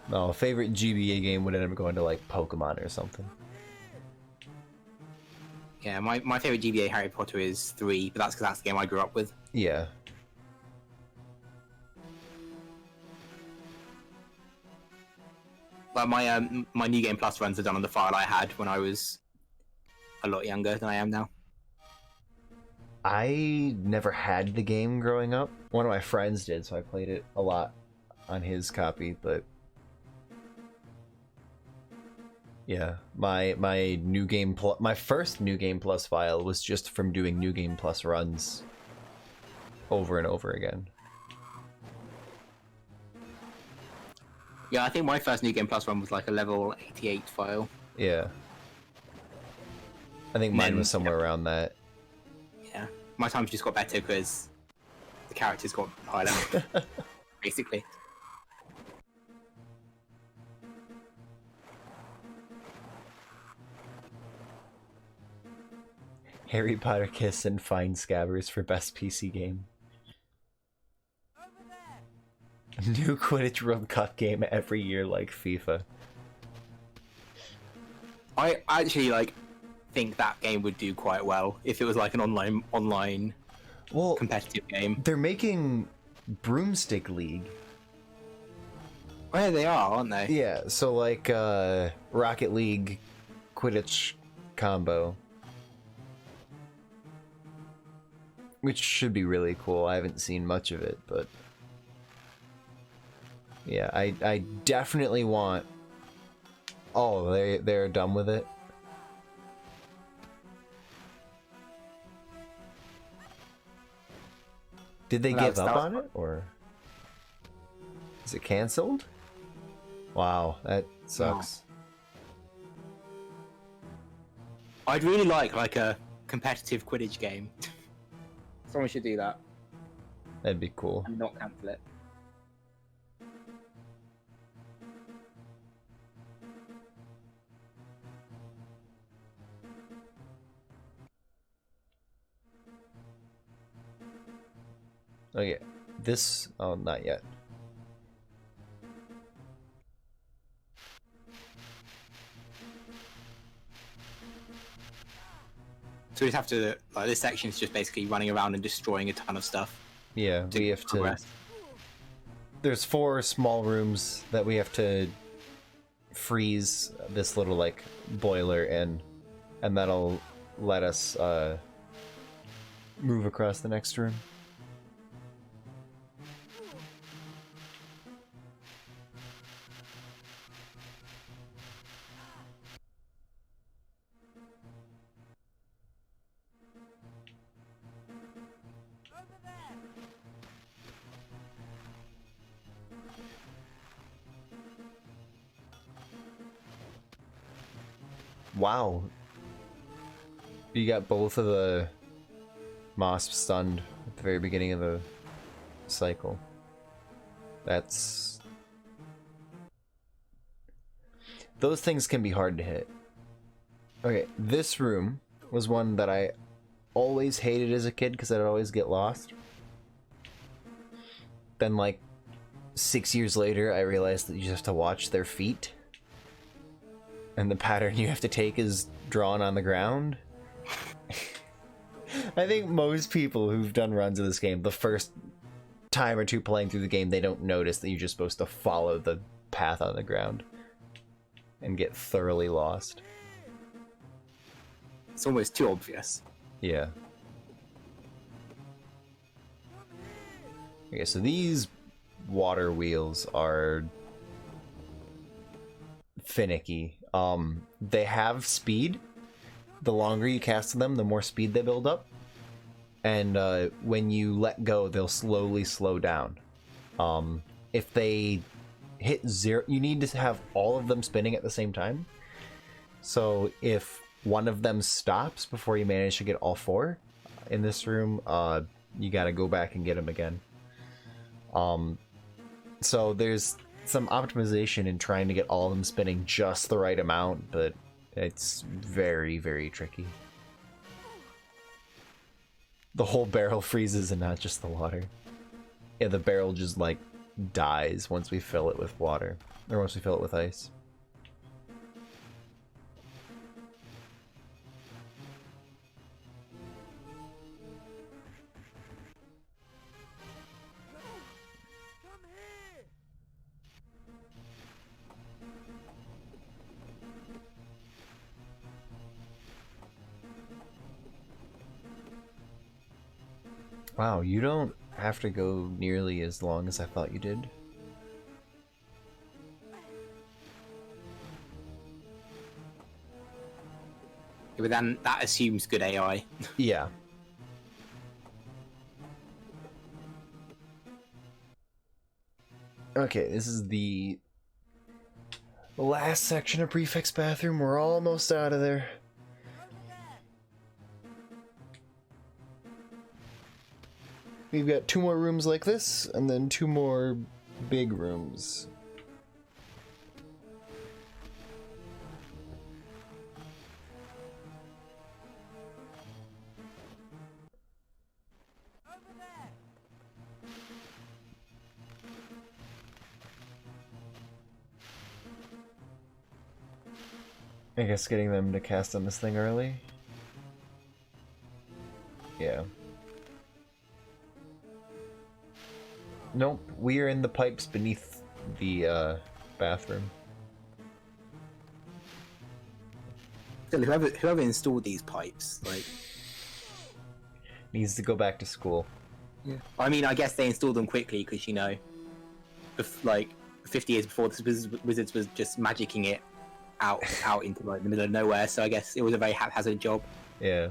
No, favorite GBA game would end up going to like Pokemon or something. Yeah, my favorite GBA Harry Potter is 3, but that's because that's the game I grew up with. Yeah. But my New Game Plus runs are done on the file I had when I was a lot younger than I am now. I never had the game growing up. One of my friends did, so I played it a lot on his copy, but yeah, my New Game Plus, my first New Game Plus file was just from doing New Game Plus runs over and over again. Yeah, I think my first New Game Plus run was like a level 88 file. Yeah. I think mine was somewhere around that. Yeah. My times just got better because the characters got higher level, basically. Harry Potter Kiss and Find Scabbers for best PC game. New Quidditch World Cup game every year like FIFA. I actually think that game would do quite well if it was like an online competitive game. They're making Broomstick League. Oh, yeah, they are, aren't they? Yeah, so like Rocket League Quidditch combo. Which should be really cool. I haven't seen much of it, but yeah, I definitely want. Oh, they're done with it. Did they give up on it, or is it canceled? Wow, that sucks. No. I'd really like a competitive Quidditch game. Someone should do that. That'd be cool. And not cancel it. Oh yeah, this. Oh, not yet. So we just have to, this section is just basically running around and destroying a ton of stuff. Yeah, we have progress. to. There's 4 small rooms that we have to freeze this little boiler in, and that'll let us move across the next room. Wow. You got both of the Mosps stunned at the very beginning of the cycle. That's... Those things can be hard to hit. Okay, this room was one that I always hated as a kid because I'd always get lost. Then, like, 6 years later, I realized that you just have to watch their feet. And the pattern you have to take is drawn on the ground. I think most people who've done runs of this game, the first time or two playing through the game, they don't notice that you're just supposed to follow the path on the ground and get thoroughly lost. It's almost too obvious. Yeah. Okay, so these water wheels are finicky. They have speed. The longer you cast them, the more speed they build up. And when you let go, they'll slowly slow down. If they hit 0, you need to have all of them spinning at the same time. So if one of them stops before you manage to get all 4 in this room, you gotta go back and get them again. So there's some optimization in trying to get all of them spinning just the right amount, but it's very, very tricky. The whole barrel freezes and not just the water. Yeah, the barrel just, like, dies once we fill it with water. Or once we fill it with ice. Wow, you don't have to go nearly as long as I thought you did. But then that assumes good AI. Yeah. Okay, this is the last section of Prefect's bathroom. We're almost out of there. We've got 2 more rooms like this, and then 2 more big rooms. I guess getting them to cast on this thing early? Yeah. Nope, we are in the pipes beneath the bathroom. Still, whoever installed these pipes, like, Needs to go back to school. yeah. I mean, I guess they installed them quickly because, you know, like 50 years before, this Wizards was just magicking it out into like the middle of nowhere. So I guess it was a very haphazard job. Yeah.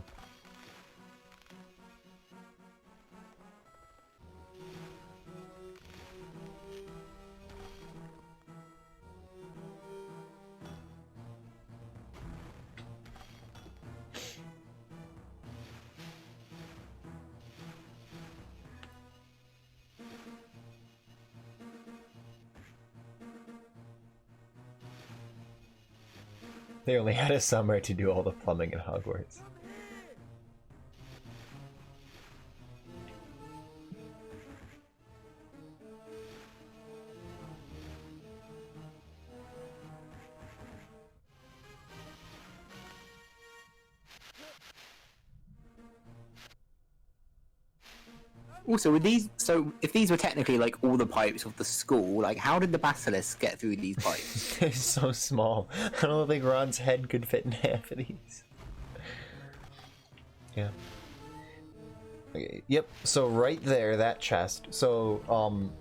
They only had a summer to do all the plumbing at Hogwarts. Also, with these, so if these were technically like all the pipes of the school, like how did the basilisk get through these pipes? They're so small. I don't think Ron's head could fit in half of these. Yeah. Okay, yep, so right there, that chest. So,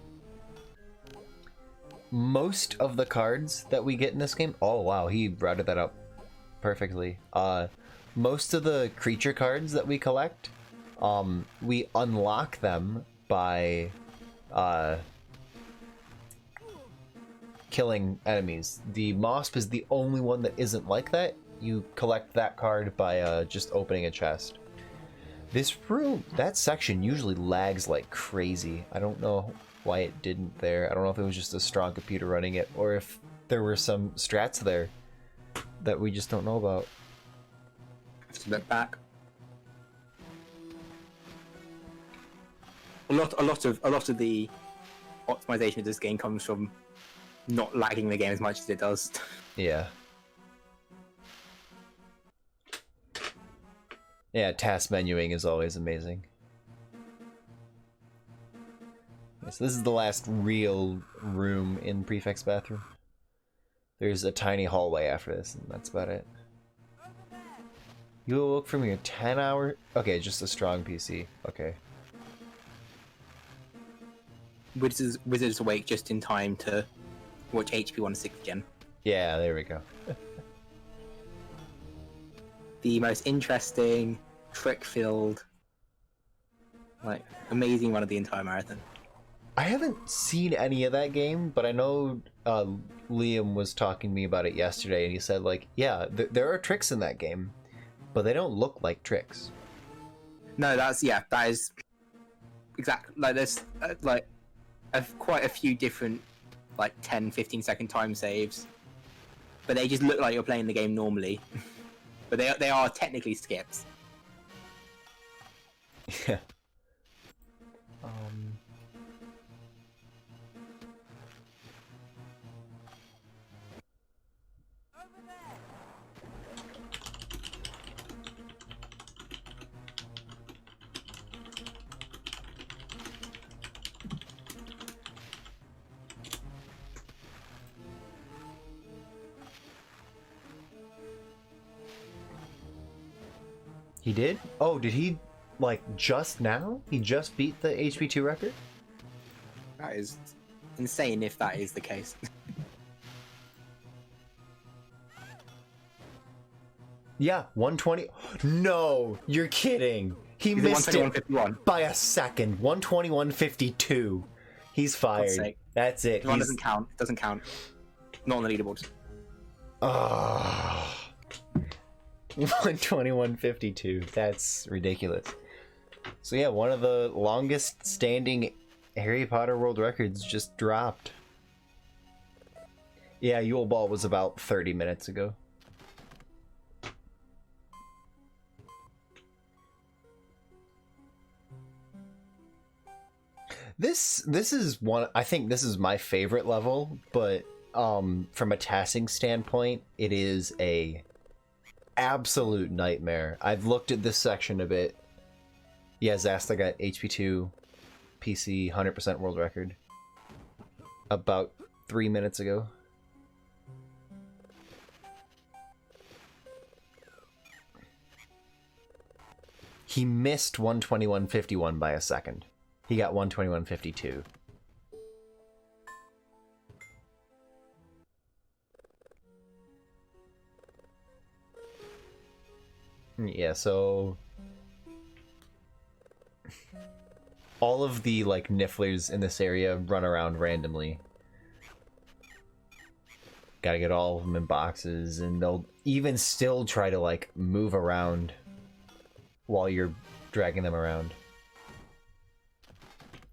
most of the cards that we get in this game... Oh, wow, he routed that up perfectly. Most of the creature cards that we collect... we unlock them by killing enemies. The Mosp is the only one that isn't like that. You collect that card by just opening a chest. This room, that section usually lags like crazy. I don't know why it didn't there. I don't know if it was just a strong computer running it, or if there were some strats there that we just don't know about. Just look back. A lot of the optimization of this game comes from not lagging the game as much as it does. Yeah. Yeah, task menuing is always amazing. So this is the last real room in Prefect's bathroom. There's a tiny hallway after this, and that's about it. You awoke from your 10-hour... Okay, just a strong PC. Okay. Wizards awake just in time to watch HP1 6th gen. Yeah, there we go. The most interesting, trick-filled, like, amazing run of the entire marathon. I haven't seen any of that game, but I know Liam was talking to me about it yesterday, and he said, like, yeah, there are tricks in that game, but they don't look like tricks. No, that is exactly, like, there's, like, quite a few different, like, 10-15 second time saves, but they just look like you're playing the game normally. But they are technically skips. Yeah. He did? Oh, did he, like, just now? He just beat the HP2 record? That is insane if that is the case. Yeah, 120. No, you're kidding. He He's missed it 121.51. by a second. 121.52. He's fired. That's it. One doesn't count. It doesn't count. Not on the leaderboard. Oh. 121.52. That's ridiculous. So yeah, one of the longest standing Harry Potter world records just dropped. Yeah, Yule Ball was about 30 minutes ago. This is one, I think this is my favorite level, but from a tasking standpoint, it is a absolute nightmare. I've looked at this section a bit. Yeah, Zasta got HP2 PC 100% world record about 3 minutes ago. He missed 121.51 by a second. He got 121.52. Yeah, so all of the like nifflers in this area run around randomly. Gotta get all of them in boxes, and they'll even still try to like move around while you're dragging them around.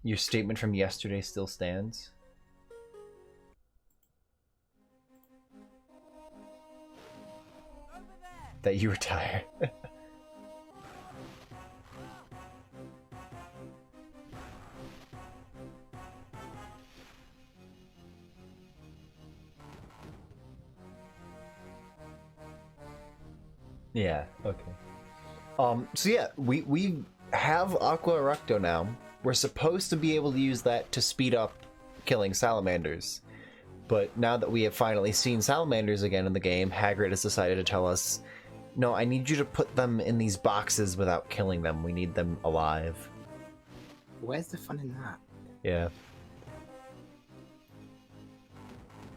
Your statement from yesterday still stands? That you retire. Yeah, okay. So yeah, we have Aqua Eructo now. We're supposed to be able to use that to speed up killing salamanders. But now that we have finally seen salamanders again in the game, Hagrid has decided to tell us, no, I need you to put them in these boxes without killing them. We need them alive. Where's the fun in that? Yeah.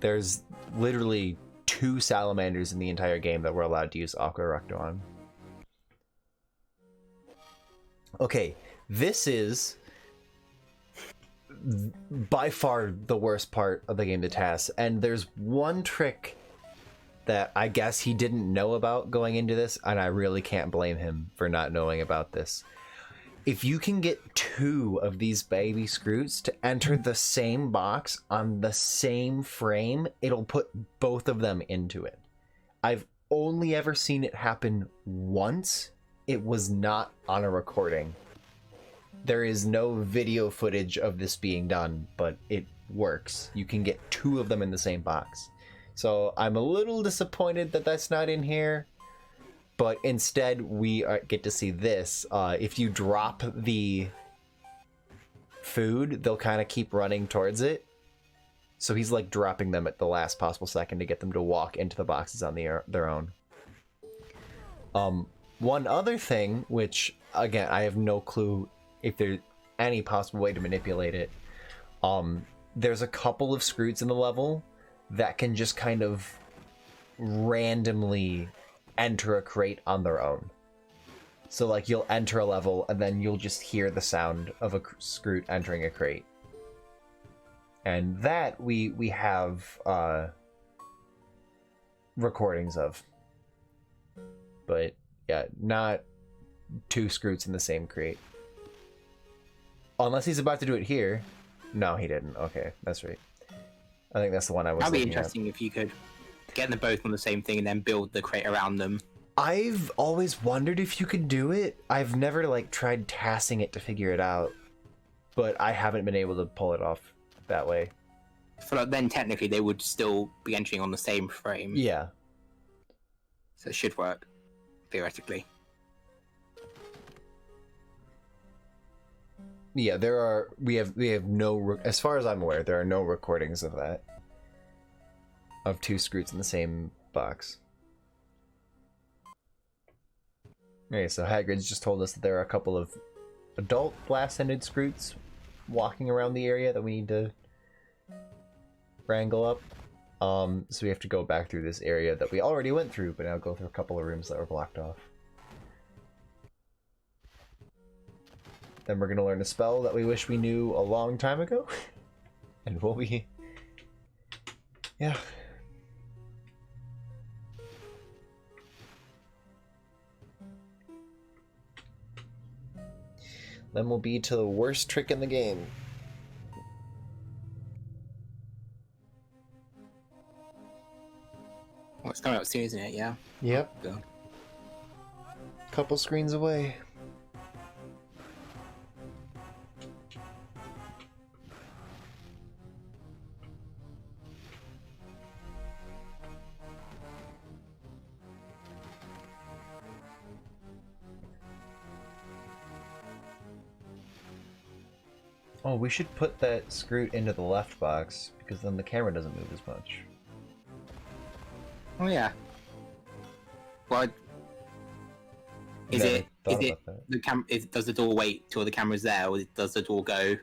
There's literally 2 salamanders in the entire game that we're allowed to use Aqua Eructo on. Okay, this is by far the worst part of the game to task, and there's one trick that I guess he didn't know about going into this, and I really can't blame him for not knowing about this. If you can get 2 of these baby Scroots to enter the same box on the same frame, it'll put both of them into it. I've only ever seen it happen once. It was not on a recording. There is no video footage of this being done, but it works. You can get 2 of them in the same box. So I'm a little disappointed that that's not in here, but instead we get to see this. If you drop the food, they'll kind of keep running towards it. So he's like dropping them at the last possible second to get them to walk into the boxes on their own. One other thing, which again, I have no clue if there's any possible way to manipulate it. There's a couple of Scroots in the level that can just kind of randomly enter a crate on their own. So like you'll enter a level and then you'll just hear the sound of a Scroot entering a crate. And that we have recordings of. But yeah, not 2 Scroots in the same crate. Unless he's about to do it here. No, he didn't. Okay, that's right. I think that's the one I was That'd be looking interesting if you could get them both on the same thing and then build the crate around them. I've always wondered if you could do it. I've never like tried tassing it to figure it out, but I haven't been able to pull it off that way. So then technically they would still be entering on the same frame. Yeah. So it should work, theoretically. Yeah, we have no, as far as I'm aware, there are no recordings of that. Of 2 Scroots in the same box. Okay, so Hagrid's just told us that there are a couple of adult blast-ended Scroots walking around the area that we need to wrangle up. So we have to go back through this area that we already went through, but now go through a couple of rooms that were blocked off. Then we're going to learn a spell that we wish we knew a long time ago. And we'll be... yeah. Then we'll be to the worst trick in the game. Well, it's coming out soon, isn't it? Yeah. Yep. So. Couple screens away. Oh, we should put that Scroot into the left box, because then the camera doesn't move as much. Oh yeah. Well, does the door wait till the camera's there, or does the door go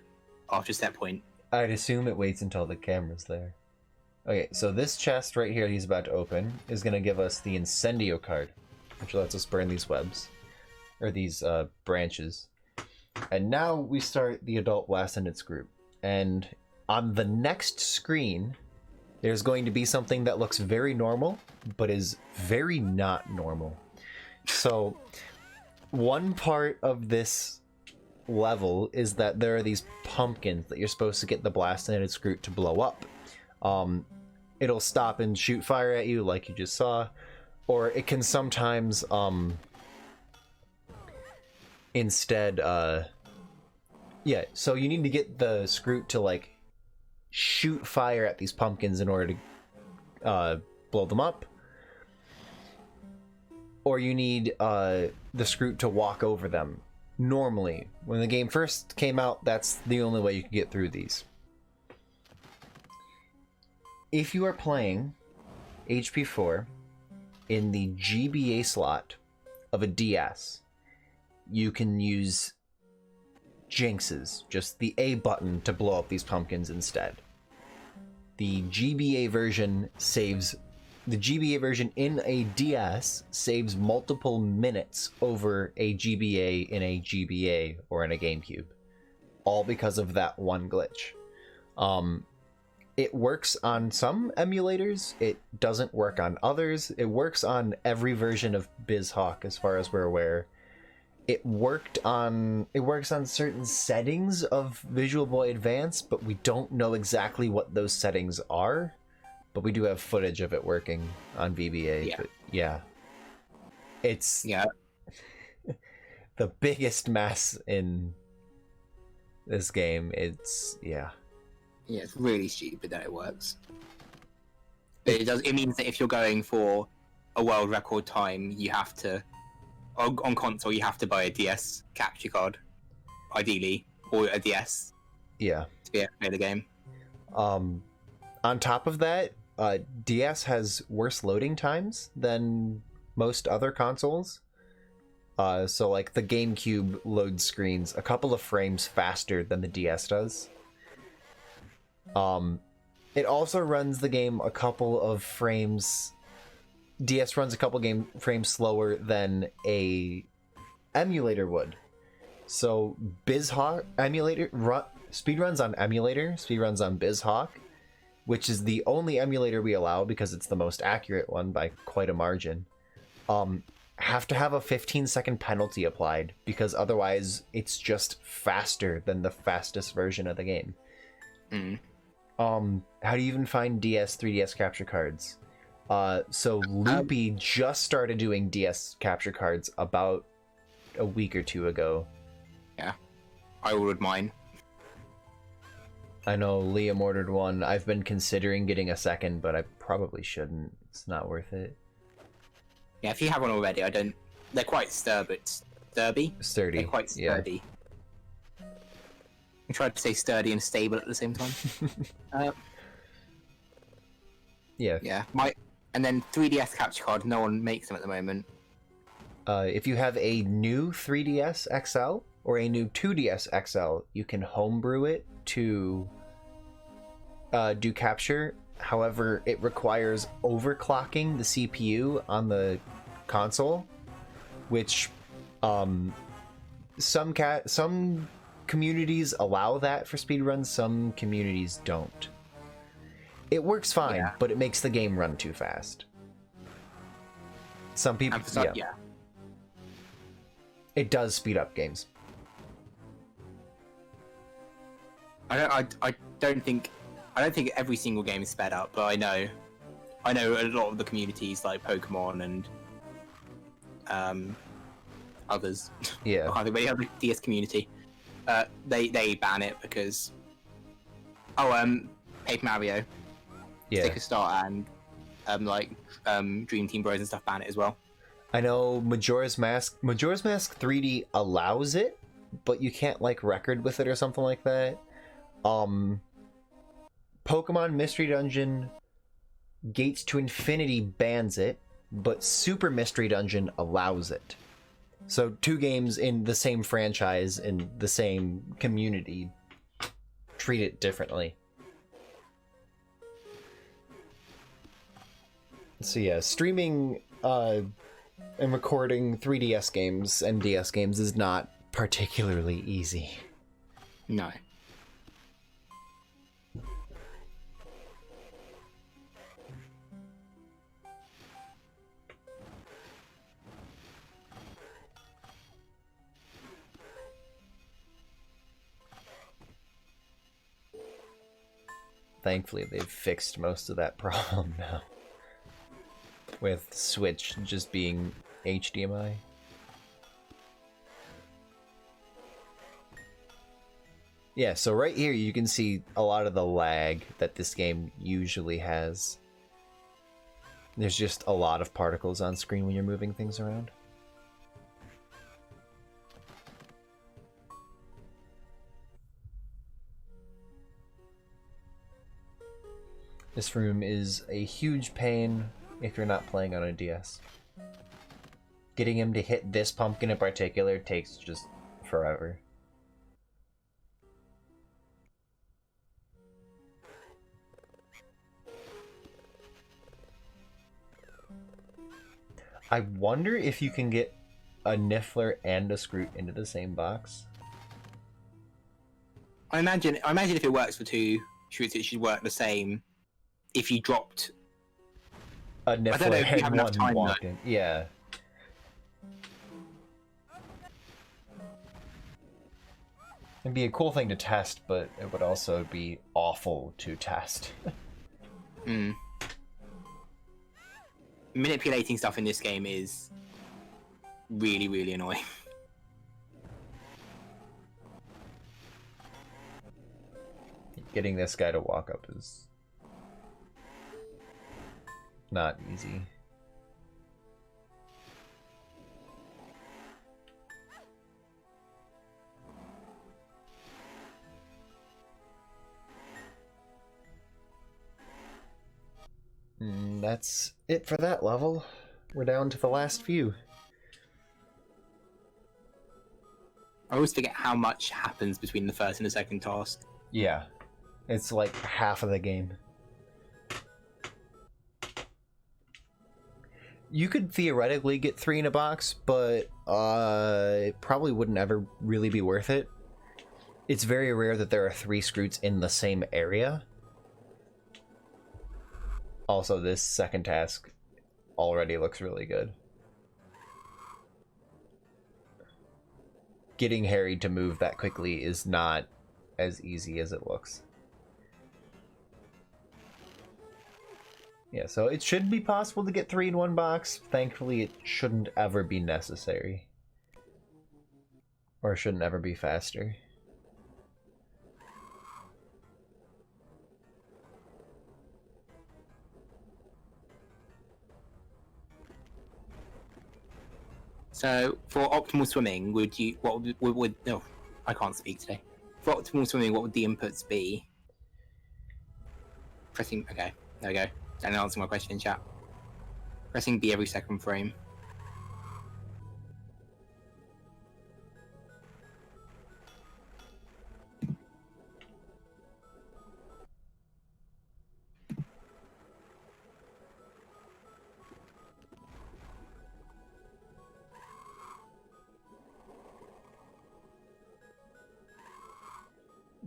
after set point? I'd assume it waits until the camera's there. Okay, so this chest right here he's about to open is going to give us the Incendio card, which lets us burn these webs, or these branches. And now we start the adult blast-ended Scroot. And on the next screen, there's going to be something that looks very normal, but is very not normal. So, one part of this level is that there are these pumpkins that you're supposed to get the blast-ended Scroot to blow up. It'll stop and shoot fire at you, like you just saw, or it can sometimes, instead, yeah, so you need to get the Scroot to, like, shoot fire at these pumpkins in order to blow them up. Or you need the Scroot to walk over them. Normally, when the game first came out, that's the only way you can get through these. If you are playing HP4 in the GBA slot of a DS, you can use Jinxes, just the A button, to blow up these pumpkins instead. The GBA version in a DS saves multiple minutes over a GBA in a GBA or in a GameCube, all because of that one glitch. it works on some emulators, it doesn't work on others. It works on every version of BizHawk as far as we're aware. It works on certain settings of Visual Boy Advance, but we don't know exactly what those settings are. But we do have footage of it working on VBA. Yeah. But yeah. It's Yeah. the biggest mess in this game. Yeah, it's really stupid that it works. But it means that if you're going for a world record time, you have to, on console, you have to buy a DS capture card, ideally, or a DS yeah. to be able to play the game. On top of that, DS has worse loading times than most other consoles. So like the GameCube loads screens a couple of frames faster than the DS does. It also runs the game a couple of frames. DS runs a couple frames slower than a emulator would. So BizHawk emulator speedruns on emulator, speedruns on BizHawk, which is the only emulator we allow because it's the most accurate one by quite a margin. Have to have a 15-second penalty applied because otherwise it's just faster than the fastest version of the game. How do you even find 3DS capture cards? So Loopy just started doing DS capture cards about a week or two ago. Yeah, I ordered mine. I know Liam ordered one. I've been considering getting a second, but I probably shouldn't. It's not worth it. Yeah, if you have one already, they're quite sturdy. Sturdy. They're quite sturdy. Yeah. I tried to say sturdy and stable at the same time. Yeah. Yeah. And then 3DS capture card, no one makes them at the moment. If you have a new 3DS XL or a new 2DS XL, you can homebrew it to do capture. However, it requires overclocking the CPU on the console, which some communities allow that for speedruns, some communities don't. It works fine, Yeah. but it makes the game run too fast. Some people, Yeah. It does speed up games. I don't think every single game is sped up, but I know a lot of the communities like Pokemon and others. Yeah. I can't think of any other DS community. They ban it because Paper Mario, Yeah. Sticker Star, and Dream Team Bros and stuff ban it as well. I know Majora's Mask 3D allows it, but you can't like record with it or something like that. Pokemon Mystery Dungeon Gates to Infinity bans it, but Super Mystery Dungeon allows it. So two games in the same franchise in the same community treat it differently. So yeah, streaming and recording 3DS games and DS games is not particularly easy. No. Thankfully, they've fixed most of that problem now. With Switch just being HDMI. Yeah, so right here you can see a lot of the lag that this game usually has. There's just a lot of particles on screen when you're moving things around. This room is a huge pain if you're not playing on a DS. Getting him to hit this pumpkin in particular takes just forever. I wonder if you can get a Niffler and a Scroot into the same box. I imagine if it works for two it should work the same if you dropped a don't know Niffler if you have and enough one time, walked in. Yeah. It'd be a cool thing to test, but it would also be awful to test. Manipulating stuff in this game is really, really annoying. Getting this guy to walk up is not easy. That's it for that level. We're down to the last few. I always forget how much happens between the first and the second task. Yeah, it's like half of the game. You could theoretically get 3 in a box, but it probably wouldn't ever really be worth it. It's very rare that there are 3 Scroots in the same area. Also, this second task already looks really good. Getting Harry to move that quickly is not as easy as it looks. Yeah, so it should be possible to get 3 in one box. Thankfully, it shouldn't ever be necessary. Or it shouldn't ever be faster. So, for optimal swimming, no, I can't speak today. For optimal swimming, what would the inputs be? Pressing, okay, there we go. Daniel answering my question in chat. Pressing B every second frame.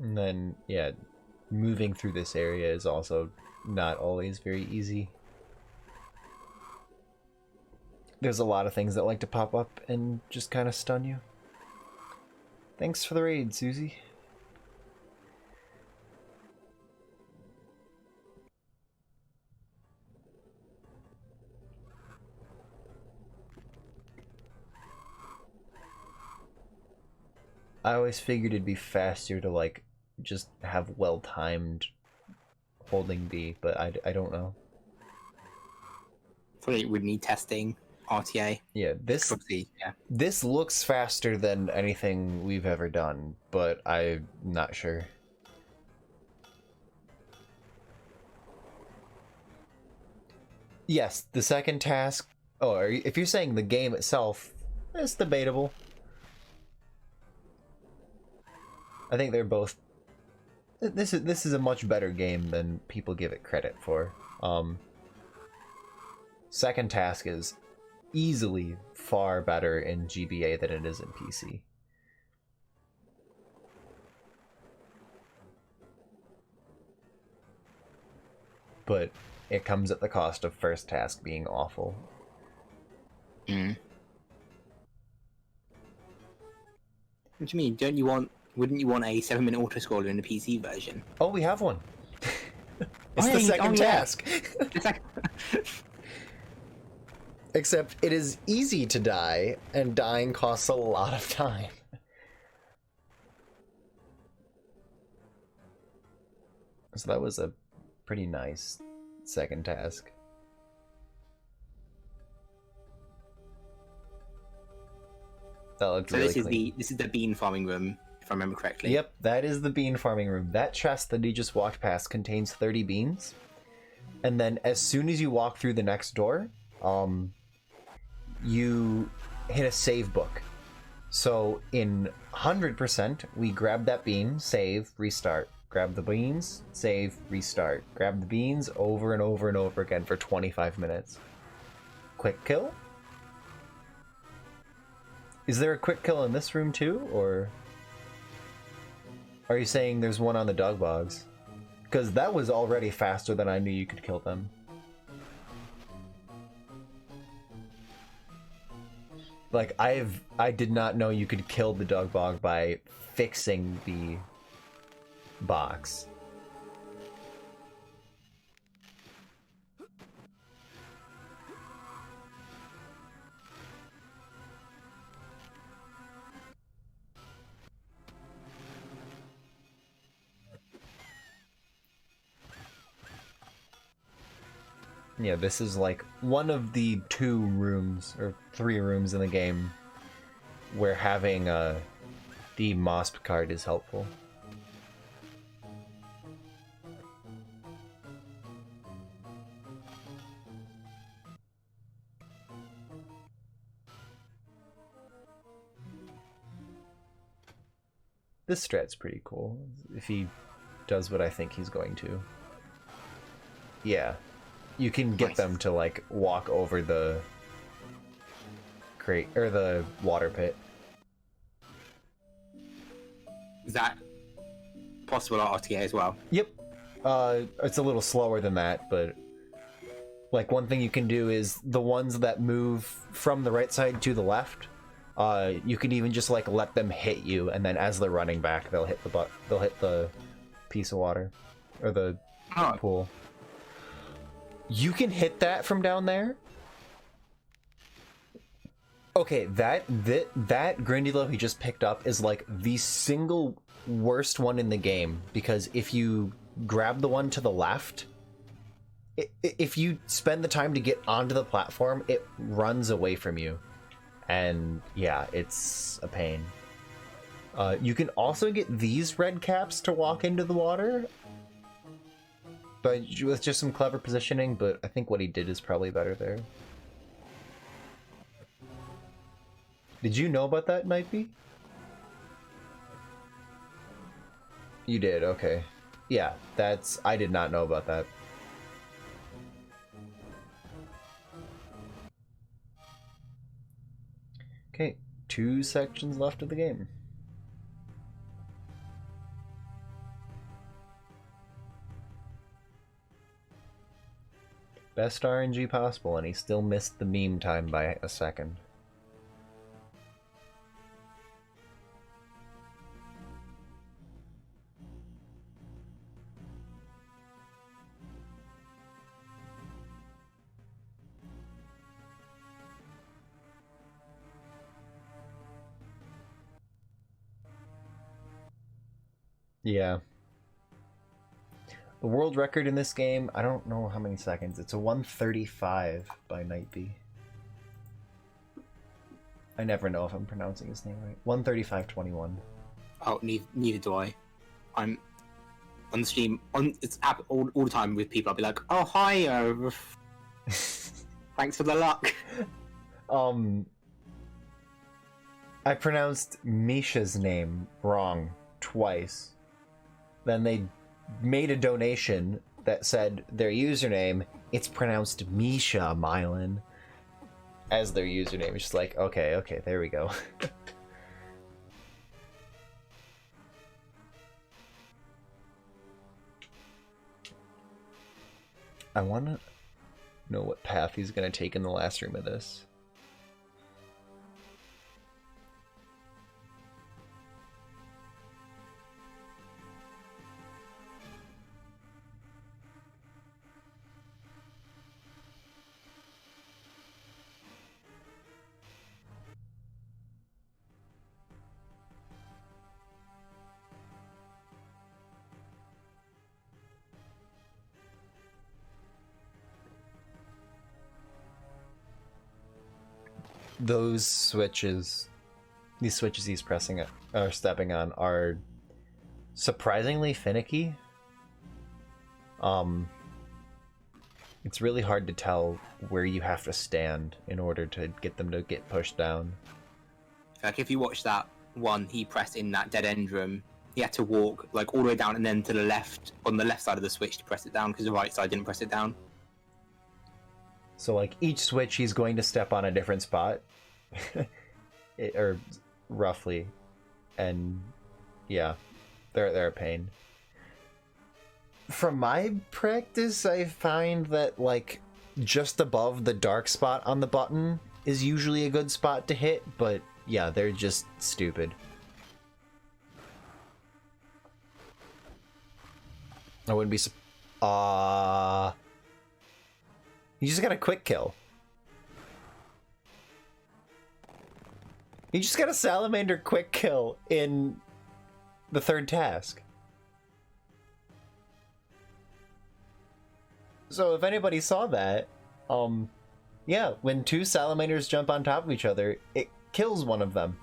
And then, yeah, moving through this area is also not always very easy. There's a lot of things that like to pop up and just kind of stun you. Thanks for the raid, Susie. I always figured it'd be faster to, like, just have well-timed holding B, but I don't know. Probably would need testing, RTA. Yeah, this looks faster than anything we've ever done, but I'm not sure. Yes, the second task... Oh, if you're saying the game itself, it's debatable. I think they're both... This is a much better game than people give it credit for. Second task is easily far better in GBA than it is in PC. But it comes at the cost of first task being awful. What do you mean? Wouldn't you want a 7-minute autoscroller in the PC version? Oh, we have one. It's the second task. Except it is easy to die, and dying costs a lot of time. So that was a pretty nice second task. That looked really clean. This is the bean farming room, if I remember correctly. Yep, that is the bean farming room. That chest that you just walked past contains 30 beans. And then as soon as you walk through the next door, you hit a save book. So in 100%, we grab that bean, save, restart. Grab the beans, save, restart. Grab the beans over and over and over again for 25 minutes. Quick kill? Is there a quick kill in this room too, or are you saying there's one on the dog bogs? Because that was already faster than I knew you could kill them. Like, I did not know you could kill the dog bog by fixing the box. Yeah, this is like one of the 2 rooms, or 3 rooms in the game where having the MOSP card is helpful. This strat's pretty cool, if he does what I think he's going to. Yeah. You can get them to, like, walk over the crate, or the water pit. Is that possible at RTA as well? Yep. It's a little slower than that, but... Like, one thing you can do is the ones that move from the right side to the left, you can even just, like, let them hit you, and then as they're running back, they'll hit the piece of water. Or the pool. You can hit that from down there? Okay, that Grindylow he just picked up is like the single worst one in the game, because if you grab the one to the left, if you spend the time to get onto the platform, it runs away from you. And yeah, it's a pain. You can also get these red caps to walk into the water, but with just some clever positioning, but I think what he did is probably better there. Did you know about that, Nightbee? You did, okay. Yeah, I did not know about that. Okay, 2 sections left of the game. Best RNG possible, and he still missed the meme time by a second. Yeah. The world record in this game, I don't know how many seconds. It's a 1:35 by Nightbee. I never know if I'm pronouncing his name right. 1:35:21. Oh, neither do I. I'm on the stream. It's all the time with people. I'll be like, "Oh, hi. Thanks for the luck." I pronounced Misha's name wrong twice. Then they made a donation that said their username, it's pronounced Misha Mylan, as their username. It's just like, okay, there we go. I want to know what path he's going to take in the last room of this. These switches he's pressing or stepping on are surprisingly finicky. It's really hard to tell where you have to stand in order to get them to get pushed down. Like if you watch that one, he pressed in that dead end room. He had to walk like all the way down and then to the left on the left side of the switch to press it down because the right side didn't press it down. So like each switch he's going to step on a different spot. Or roughly. And yeah, they're a pain. from my practice, I find that, like, just above the dark spot on the button is usually a good spot to hit, but yeah, they're just stupid. I wouldn't be you just got a quick kill. You just got a salamander quick kill in the third task. So if anybody saw that, yeah, when two salamanders jump on top of each other, it kills one of them.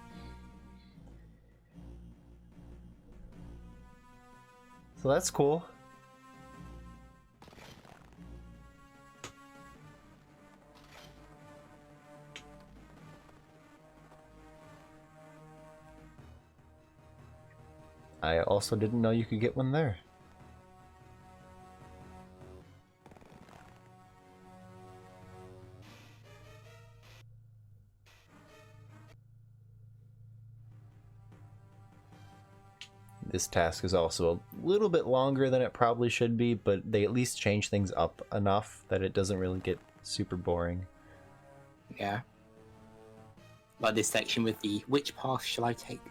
So that's cool. I also didn't know you could get one there. This task is also a little bit longer than it probably should be, but they at least change things up enough that it doesn't really get super boring. Yeah. Like this section with the which path shall I take?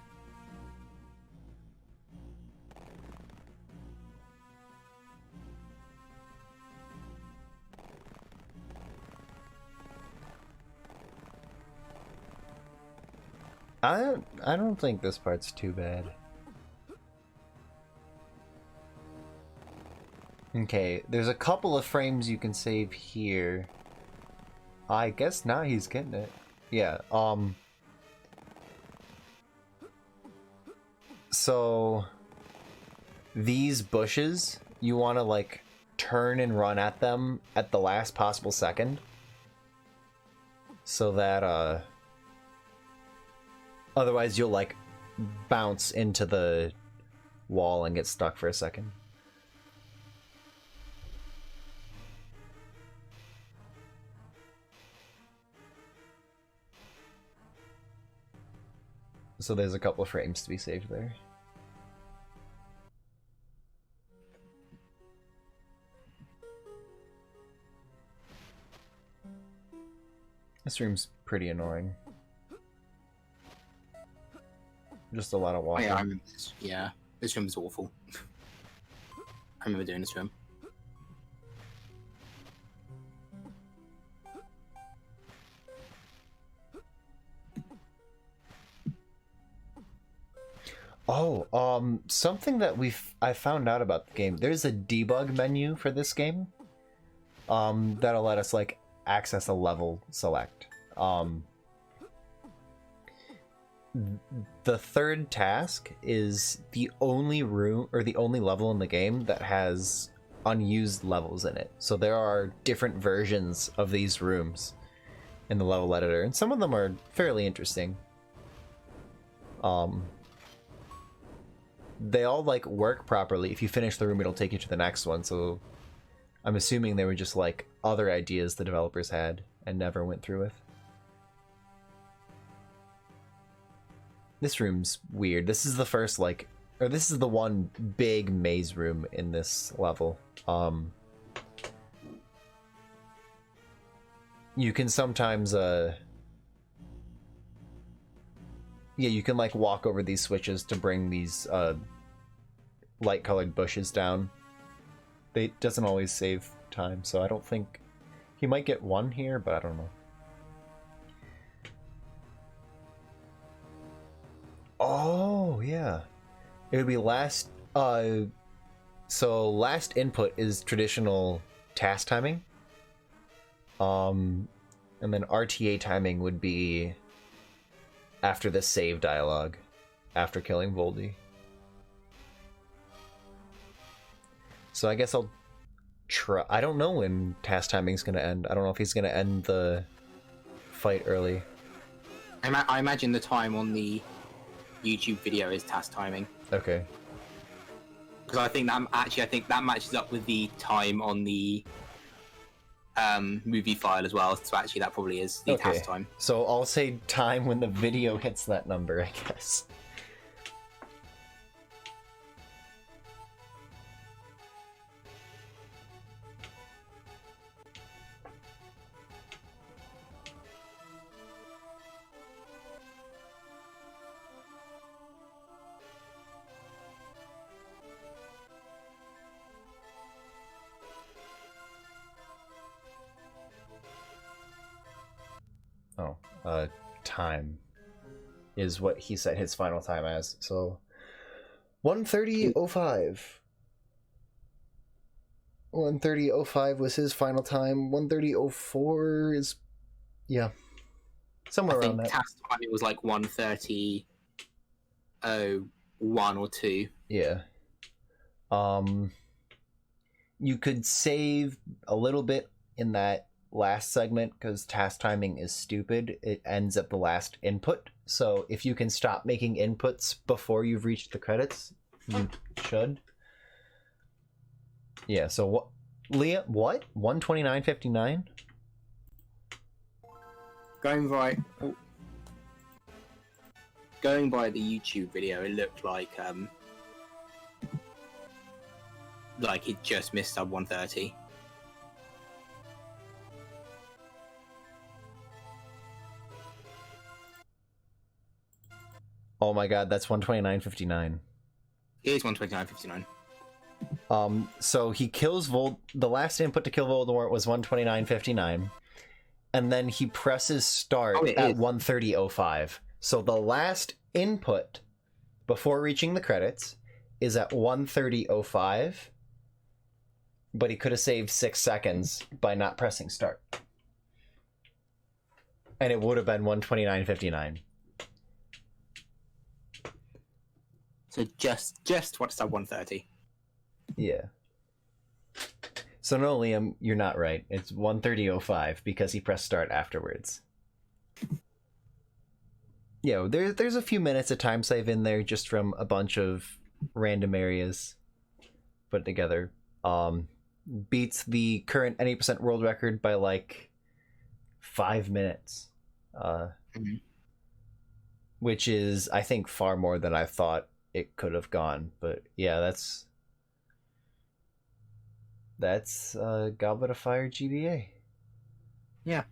I don't think this part's too bad. Okay, there's a couple of frames you can save here. I guess now he's getting it. Yeah, so these bushes, you want to like turn and run at them at the last possible second so that otherwise you'll like bounce into the wall and get stuck for a second. So there's a couple of frames to be saved there. This room's pretty annoying. Just a lot of Oh, walking. yeah, I remember this. Yeah, this room's awful. I remember doing this room. Oh, something that I found out about the game. There's a debug menu for this game. That'll let us like access a level select. The third task is the only room or the only level in the game that has unused levels in it. So there are different versions of these rooms in the level editor, and some of them are fairly interesting. They all like work properly. If you finish the room, it'll take you to the next one. So I'm assuming they were just like other ideas the developers had and never went through with. This room's weird. This is the first like, or this is the one big maze room in this level. You can sometimes yeah, you can like walk over these switches to bring these light colored bushes down. It doesn't always save time, so I don't think he might get one here, but I don't know. Oh yeah, it would be last. So last input is traditional task timing. And then RTA timing would be after the save dialogue, after killing Voldy. So I guess I'll try. I don't know when task timing's gonna end. I don't know if he's gonna end the fight early. I imagine the time on the YouTube video is task timing. Okay. Because I think that matches up with the time on the movie file as well. So actually, that probably is the task time. So I'll say time when the video hits that number, I guess. time is what he set his final time as. So 1:30:05. 1:30:05 was his final time. 1:30:04 is, yeah, somewhere around that. TAS time it was like 1:30:01 or 2. Yeah. You could save a little bit in that last segment because task timing is stupid. It ends at the last input. So if you can stop making inputs before you've reached the credits, you should. Yeah, so what, Leah, what? 1:29:59? Going by the YouTube video, it looked like it just missed sub 1:30. Oh my god, that's 1:29:59. It is 1:29:59. So he kills the last input to kill Voldemort was 1:29:59, and then he presses start at 1:30:05. So the last input before reaching the credits is at 1:30:05, but he could have saved 6 seconds by not pressing start, and it would have been 1:29:59. So just what sub 1:30. Yeah. So no, Liam, you're not right. It's 1:30:05 because he pressed start afterwards. Yeah, there's a few minutes of time save in there just from a bunch of random areas put together. Beats the current 80% world record by like 5 minutes. Which is, I think, far more than I thought it could have gone. But yeah, that's Goblet of Fire GBA. Yeah.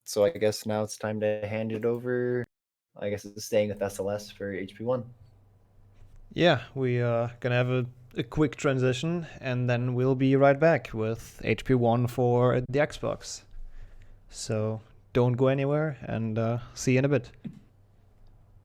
So I guess now it's time to hand it over. I guess it's staying with SLS for HP1. Yeah, we are gonna have a quick transition, and then we'll be right back with HP1 for the Xbox. So don't go anywhere, and see you in a bit.